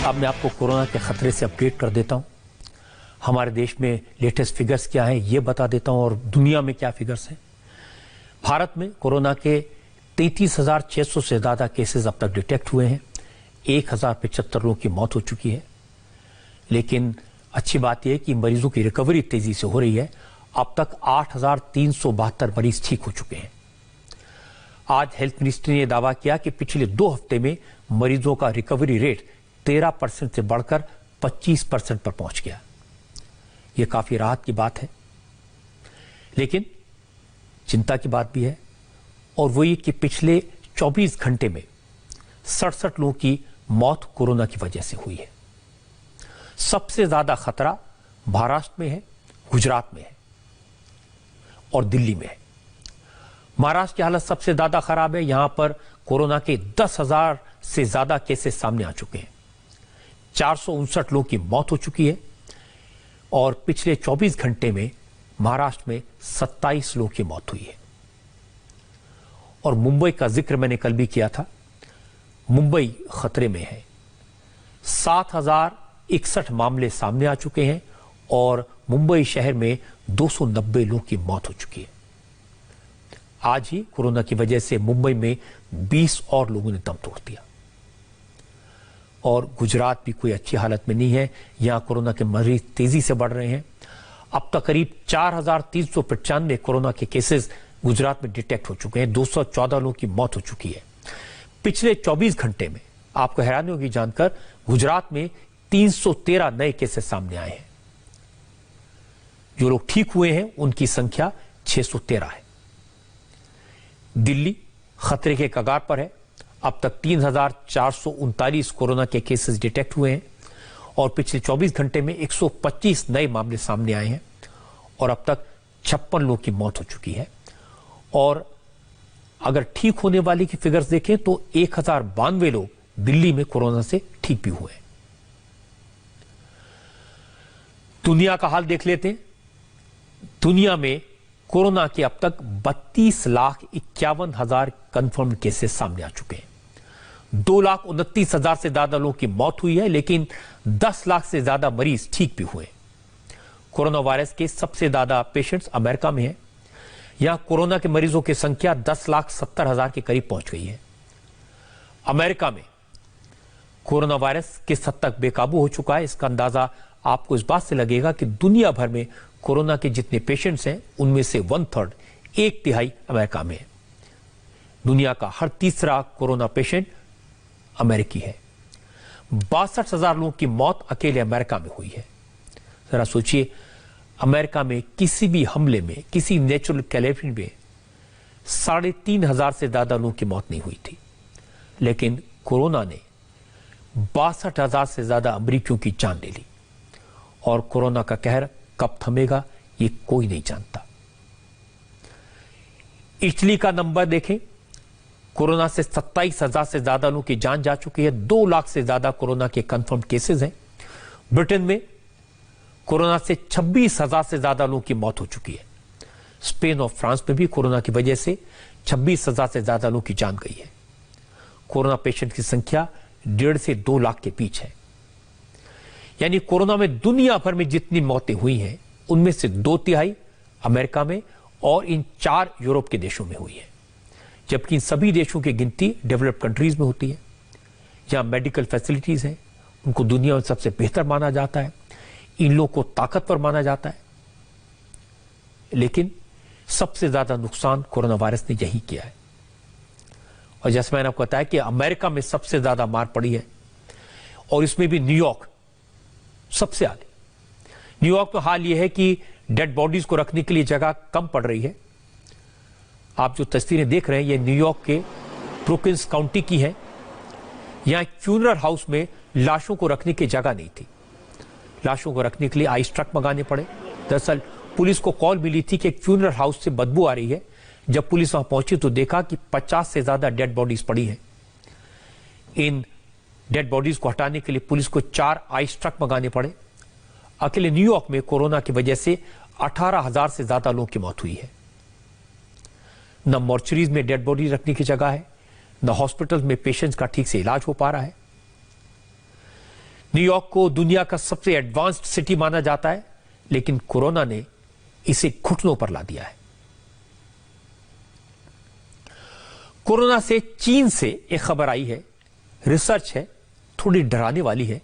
अब मैं आपको कोरोना के खतरे से अपडेट कर देता हूं। हमारे देश में लेटेस्ट फिगर्स क्या हैं ये बता देता हूं, और दुनिया में क्या फिगर्स हैं। भारत में कोरोना के 33,600 से ज्यादा केसेस अब तक डिटेक्ट हुए हैं। 1,075 लोगों की मौत हो चुकी है। लेकिन अच्छी बात यह है कि मरीजों की रिकवरी तेजी से हो रही है। अब तक 8,372 मरीज ठीक हो चुके हैं। आज हेल्थ मिनिस्ट्री ने दावा किया कि पिछले 2 हफ्ते में मरीजों का रिकवरी रेट 13% से बढ़कर 25% पर पहुंच गया। यह काफी राहत की बात है। लेकिन चिंता की बात भी है, और वो ये कि पिछले 24 घंटे में 67 लोगों की मौत कोरोना की वजह से हुई है। सबसे ज्यादा खतरा महाराष्ट्र में है, गुजरात में है और दिल्ली में है। महाराष्ट्र की हालत सबसे ज्यादा खराब है। यहां पर कोरोना के 10,000 से ज्यादा केसेस सामने आ चुके हैं। 459 लोगों की मौत हो चुकी है, और पिछले 24 घंटे में महाराष्ट्र में 27 लोगों की मौत हुई है। और मुंबई का जिक्र मैंने कल भी किया था। मुंबई खतरे में है। 7,061 मामले सामने आ चुके हैं, और मुंबई शहर में 290 लोगों की मौत हो चुकी है। आज ही कोरोना की वजह से मुंबई में 20 और लोगों ने दम तोड़ दिया। और गुजरात भी कोई अच्छी हालत में नहीं है। यहां कोरोना के मरीज तेजी से बढ़ रहे हैं। अब तक करीब 4,395 कोरोना के केसेस गुजरात में डिटेक्ट हो चुके हैं। 214 लोगों की मौत हो चुकी है। पिछले 24 घंटे में आपको हैरानी होगी जानकर, गुजरात में 313 नए केसेस सामने आए हैं। जो लोग ठीक हुए हैं उनकी संख्या 613 है। दिल्ली खतरे के कगार पर है। अब तक 3,439 कोरोना के केसेस डिटेक्ट हुए हैं, और पिछले 24 घंटे में 125 नए मामले सामने आए हैं, और अब तक 56 लोगों की मौत हो चुकी है। और अगर ठीक होने वाले की फिगर्स देखें तो 1,092 लोग दिल्ली में कोरोना से ठीक भी हुए। दुनिया का हाल देख लेते हैं। दुनिया में कोरोना के अब तक 32,51,000 कंफर्म केसेस सामने आ चुके हैं। 2,29,000 से ज्यादा लोगों की मौत हुई है, लेकिन 10 लाख से ज्यादा मरीज ठीक भी हुए। कोरोना वायरस के सबसे ज्यादा पेशेंट्स अमेरिका में हैं। यहां कोरोना के मरीजों की संख्या 10,70,000 के करीब पहुंच गई है। अमेरिका में कोरोना वायरस किस हद तक बेकाबू हो चुका है, इसका अंदाजा आपको इस बात से लगेगा कि दुनिया भर में कोरोना के जितने पेशेंट्स हैं उनमें से 1/3 1/3 अमेरिका में है। दुनिया का हर तीसरा कोरोना पेशेंट अमेरिकी है। 62,000 लोगों की मौत अकेले अमेरिका में हुई है। जरा सोचिए, अमेरिका में किसी भी हमले में, किसी नेचुरल कैलेमिटी में 3,500 से ज्यादा लोगों की मौत नहीं हुई थी, लेकिन कोरोना ने 62,000 से ज्यादा अमेरिकियों की जान ले ली। और कोरोना का कहर कब थमेगा ये कोई नहीं जानता। इटली का नंबर देखें, कोरोना से 27,000 से ज्यादा लोगों की जान जा चुकी है। 2 लाख से ज्यादा कोरोना के कंफर्म केसेस हैं। ब्रिटेन में कोरोना से 26,000 से ज्यादा लोगों की मौत हो चुकी है। स्पेन और फ्रांस में भी कोरोना की वजह से 26,000 से ज्यादा लोगों की जान गई है। कोरोना पेशेंट की संख्या 1.5 से 2 लाख के बीच है। यानी कोरोना में दुनिया भर में जितनी मौतें हुई हैं उनमें से 2/3 अमेरिका में और इन 4 यूरोप के देशों में हुई है। जबकि इन सभी देशों की गिनती डेवलप्ड कंट्रीज में होती है। जहां मेडिकल फैसिलिटीज हैं, उनको दुनिया में सबसे बेहतर माना जाता है, इन लोगों को ताकतवर माना जाता है। लेकिन सबसे ज्यादा नुकसान कोरोना वायरस ने यही किया है। और जैसे मैंने आपको बताया कि अमेरिका में सबसे ज्यादा मार पड़ी है, और इसमें भी न्यूयॉर्क सबसे आगे। न्यूयॉर्क में हाल यह है कि डेड बॉडीज को रखने के लिए जगह कम पड़ रही है। आप जो तस्वीरें देख रहे हैं ये न्यूयॉर्क के ब्रुकिंस काउंटी की हैं। यहां फ्यूनरल हाउस में लाशों को रखने की जगह नहीं थी। लाशों को रखने के लिए आइस ट्रक मंगाने पड़े। दरअसल पुलिस को कॉल मिली थी कि एक फ्यूनरल हाउस से बदबू आ रही है। जब पुलिस वहां पहुंची तो देखा कि 50 से ज्यादा डेड बॉडीज पड़ी हैं। इन डेड बॉडीज को हटाने के लिए पुलिस को 4 आइस ट्रक मंगाने पड़े। अकेले न्यूयॉर्क में कोरोना की वजह से 18,000 से ज्यादा लोगों की मौत हुई है। न मॉर्चरीज में डेड बॉडी रखने की जगह है, न हॉस्पिटल में पेशेंट्स का ठीक से इलाज हो पा रहा है। न्यूयॉर्क को दुनिया का सबसे एडवांस्ड सिटी माना जाता है, लेकिन कोरोना ने इसे घुटनों पर ला दिया है। कोरोना से चीन से एक खबर आई है, रिसर्च है, थोड़ी डराने वाली है।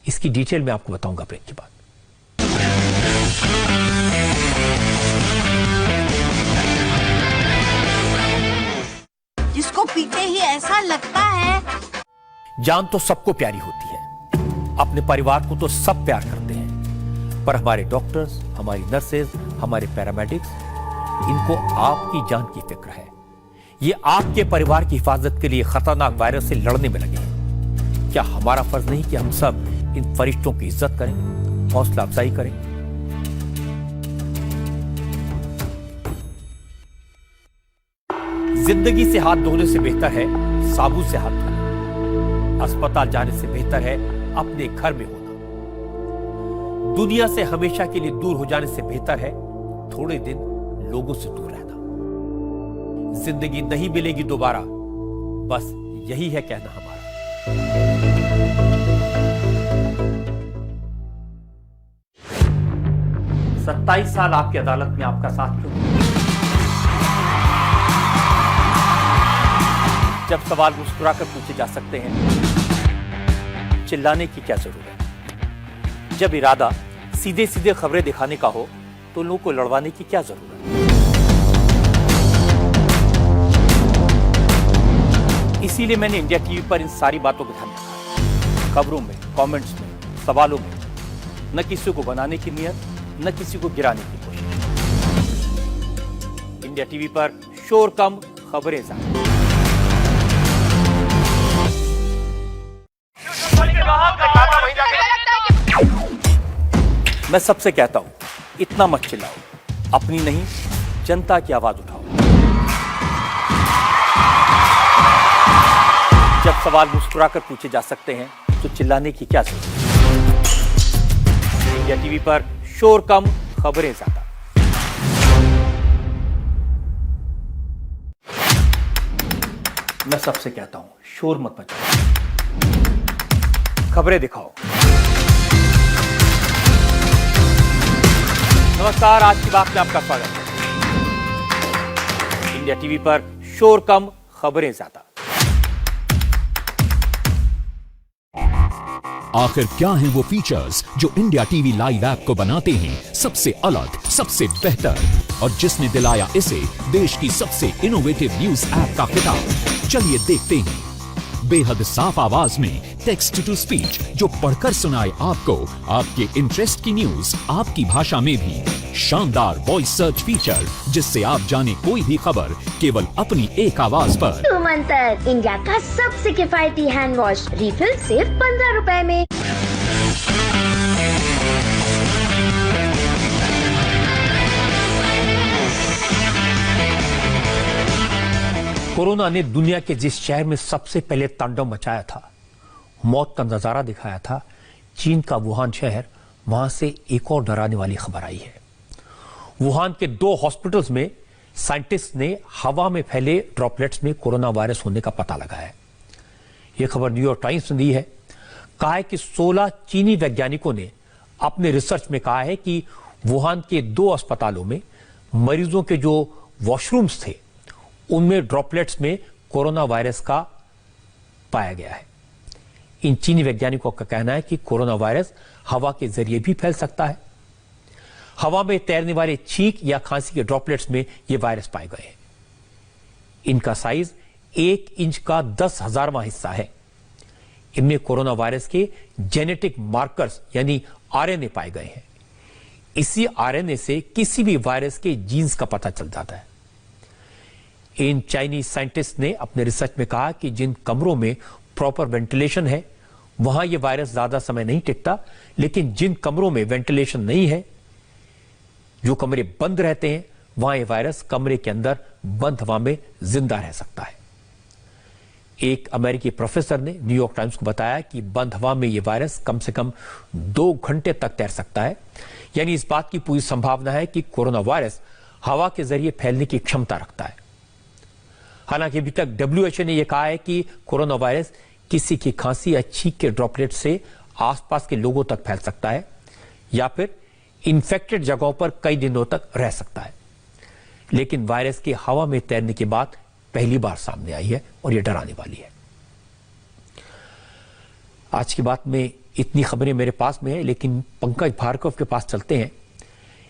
इसकी डिटेल मैं आपको बताऊंगा ब्रेक के बाद। जिसको पीते ही ऐसा लगता है। जान तो सबको प्यारी होती है, अपने परिवार को तो सब प्यार करते हैं, पर हमारे डॉक्टर्स, हमारी नर्सेज, हमारे पैरामेडिक्स, इनको आपकी जान की फिक्र है। ये आपके परिवार की हिफाजत के लिए खतरनाक वायरस से लड़ने में लगे हैं। क्या हमारा फर्ज नहीं कि हम सब इन फरिश्तों की इज्जत करें, हौसला अफजाई करें? जिंदगी से हाथ धोने से बेहतर है साबुन से हाथ धोना। अस्पताल जाने से बेहतर है अपने घर में होना। दुनिया से हमेशा के लिए दूर हो जाने से बेहतर है थोड़े दिन लोगों से दूर रहना। जिंदगी नहीं मिलेगी दोबारा, बस यही है कहना हमारा। 27 साल आपकी अदालत में आपका साथ क्यों? जब सवाल मुस्कुराकर पूछे जा सकते हैं, चिल्लाने की क्या जरूरत? जब इरादा सीधे सीधे खबरें दिखाने का हो तो लोगों को लड़वाने की क्या जरूरत? इसीलिए मैंने इंडिया टीवी पर इन सारी बातों को ध्यान रखा। खबरों में, कमेंट्स में, सवालों में न किसी को बनाने की नियत, न किसी को गिराने की कोशिश। इंडिया टीवी पर शोर कम, खबरें ज्यादा। मैं सबसे कहता हूं, इतना मत चिल्लाओ, अपनी नहीं जनता की आवाज उठाओ। जब सवाल मुस्कुराकर पूछे जा सकते हैं तो चिल्लाने की क्या जरूरत? इंडिया टीवी पर शोर कम, खबरें ज्यादा। मैं सबसे कहता हूं, शोर मत मचाओ, खबरें दिखाओ। नमस्कार, आज की बात में आपका स्वागत है। इंडिया टीवी पर शोर कम, खबरें ज्यादा। आखिर क्या हैं वो फीचर्स जो इंडिया टीवी लाइव ऐप को बनाते हैं सबसे अलग, सबसे बेहतर, और जिसने दिलाया इसे देश की सबसे इनोवेटिव न्यूज ऐप का खिताब? चलिए देखते हैं। बेहद साफ आवाज में टेक्स्ट टू स्पीच, जो पढ़कर सुनाए आपको आपके इंटरेस्ट की न्यूज आपकी भाषा में भी। शानदार वॉइस सर्च फीचर, जिससे आप जाने कोई भी खबर केवल अपनी एक आवाज पर। सुमंतर, इंडिया का सबसे किफायती हैंड वॉश, रिफिल सिर्फ 15 रुपए में। कोरोना ने दुनिया के जिस शहर में सबसे पहले तांडव मचाया था, मौत का नजारा दिखाया था, चीन का वुहान शहर, वहां से एक और डराने वाली खबर आई है। वुहान के 2 हॉस्पिटल्स में साइंटिस्ट ने हवा में फैले ड्रॉपलेट्स में कोरोना वायरस होने का पता लगाया है। यह खबर न्यूयॉर्क टाइम्स ने दी है। कहा है कि 16 चीनी वैज्ञानिकों ने अपने रिसर्च में कहा है कि वुहान के 2 अस्पतालों में मरीजों के जो वॉशरूम्स थे उनमें ड्रॉपलेट्स में कोरोना वायरस का पाया गया है। इन चीनी वैज्ञानिकों का कहना है कि कोरोना वायरस हवा के जरिए भी फैल सकता है। हवा में तैरने वाले छींक या खांसी के ड्रॉपलेट्स में ये वायरस पाए गए हैं। इनका साइज 1 इंच का 10,000वां हिस्सा है। इनमें कोरोना वायरस के जेनेटिक मार्कर्स यानी आरएनए पाए गए हैं। इसी आरएनए से किसी भी वायरस के जीन्स का पता चल जाता है। इन चाइनीज साइंटिस्ट ने अपने रिसर्च में कहा कि जिन कमरों में प्रॉपर वेंटिलेशन है वहां यह वायरस ज्यादा समय नहीं टिकता, लेकिन जिन कमरों में वेंटिलेशन नहीं है, जो कमरे बंद रहते हैं, वहां यह वायरस कमरे के अंदर बंद हवा में जिंदा रह सकता है। एक अमेरिकी प्रोफेसर ने न्यूयॉर्क टाइम्स को बताया कि बंद हवा में यह वायरस कम से कम 2 घंटे तक तैर सकता है। यानी इस बात की पूरी संभावना है कि कोरोना वायरस हवा के जरिए फैलने की क्षमता रखता है। हालांकि अभी तक WHO ने यह कहा है कि कोरोना वायरस किसी की खांसी या छींक के ड्रॉपलेट से आसपास के लोगों तक फैल सकता है या फिर इन्फेक्टेड जगहों पर कई दिनों तक रह सकता है। लेकिन वायरस के हवा में तैरने की बात पहली बार सामने आई है और यह डराने वाली है। आज की बात में इतनी खबरें मेरे पास में है, लेकिन पंकज भार्गव के पास चलते हैं।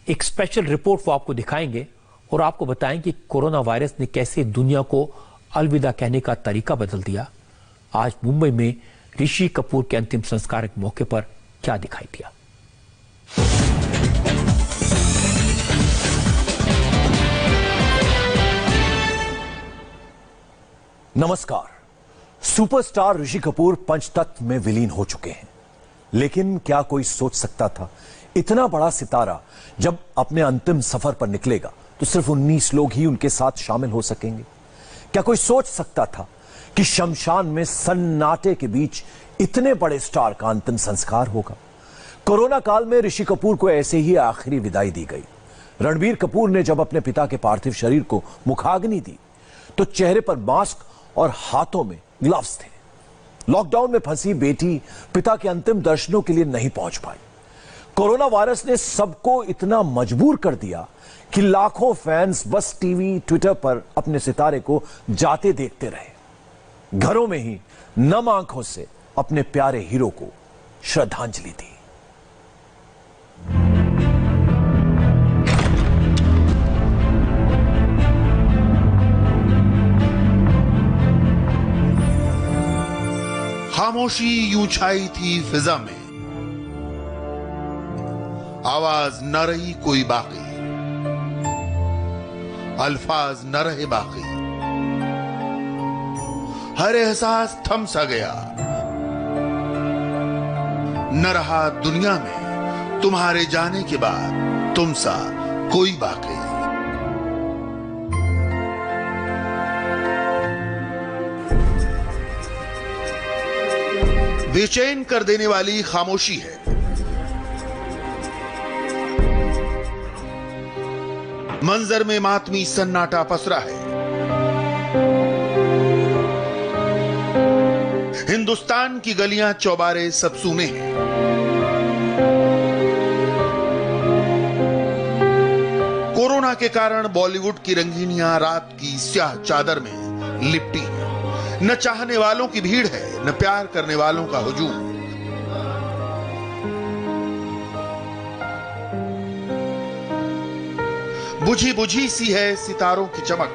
एक स्पेशल रिपोर्ट वो आपको दिखाएंगे और आपको बताएं कि कोरोना वायरस ने कैसे दुनिया को अलविदा कहने का तरीका बदल दिया। आज मुंबई में ऋषि कपूर के अंतिम संस्कार के मौके पर क्या दिखाई दिया। नमस्कार। सुपरस्टार ऋषि कपूर पंचतत्व में विलीन हो चुके हैं, लेकिन क्या कोई सोच सकता था इतना बड़ा सितारा जब अपने अंतिम सफर पर निकलेगा तो सिर्फ 19 लोग ही उनके साथ शामिल हो सकेंगे? क्या कोई सोच सकता था कि शमशान में सन्नाटे के बीच इतने बड़े स्टार का अंतिम संस्कार होगा? कोरोना काल में ऋषि कपूर को ऐसे ही आखिरी विदाई दी गई। रणबीर कपूर ने जब अपने पिता के पार्थिव शरीर को मुखाग्नि दी तो चेहरे पर मास्क और हाथों में ग्लव्स थे। लॉकडाउन में फंसी बेटी पिता के अंतिम दर्शनों के लिए नहीं पहुंच पाई। कोरोना वायरस ने सबको इतना मजबूर कर दिया कि लाखों फैंस बस टीवी ट्विटर पर अपने सितारे को जाते देखते रहे। घरों में ही नम आंखों से अपने प्यारे हीरो को श्रद्धांजलि दी। खामोशी यूं छाई थी फिजा में, आवाज न रही कोई बाकी, अल्फाज न रहे बाकी, हर एहसास थम सा गया। न रहा दुनिया में तुम्हारे जाने के बाद तुम सा कोई बाकी। बेचैन कर देने वाली खामोशी है। मंजर में मातमी सन्नाटा पसरा है। हिंदुस्तान की गलियां चौबारे सब सूने हैं। कोरोना के कारण बॉलीवुड की रंगीनियां रात की स्याह चादर में लिपटी हैं। न चाहने वालों की भीड़ है, न प्यार करने वालों का हुजूम। बुझी बुझी सी है सितारों की चमक।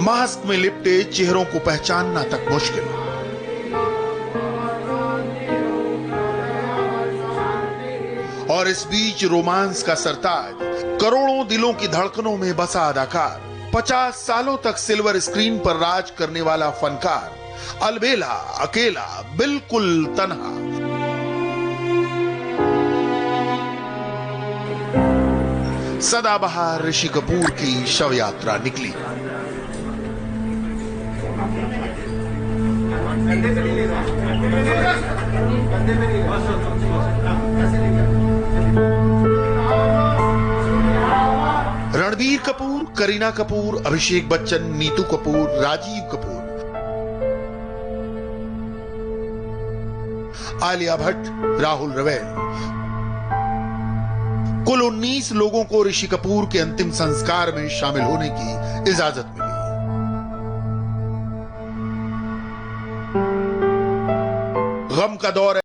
मास्क में लिपटे चेहरों को पहचानना तक मुश्किल। और इस बीच रोमांस का सरताज, करोड़ों दिलों की धड़कनों में बसा अदाकार, 50 सालों तक सिल्वर स्क्रीन पर राज करने वाला फनकार, अलबेला, अकेला, बिल्कुल तन्हा। सदाबहार ऋषि कपूर की शव यात्रा निकली। रणबीर कपूर, करीना कपूर, अभिषेक बच्चन, नीतू कपूर, राजीव कपूर, आलिया भट्ट, राहुल रवैल, कुल 19 लोगों को ऋषि कपूर के अंतिम संस्कार में शामिल होने की इजाजत मिली। गम का दौर है।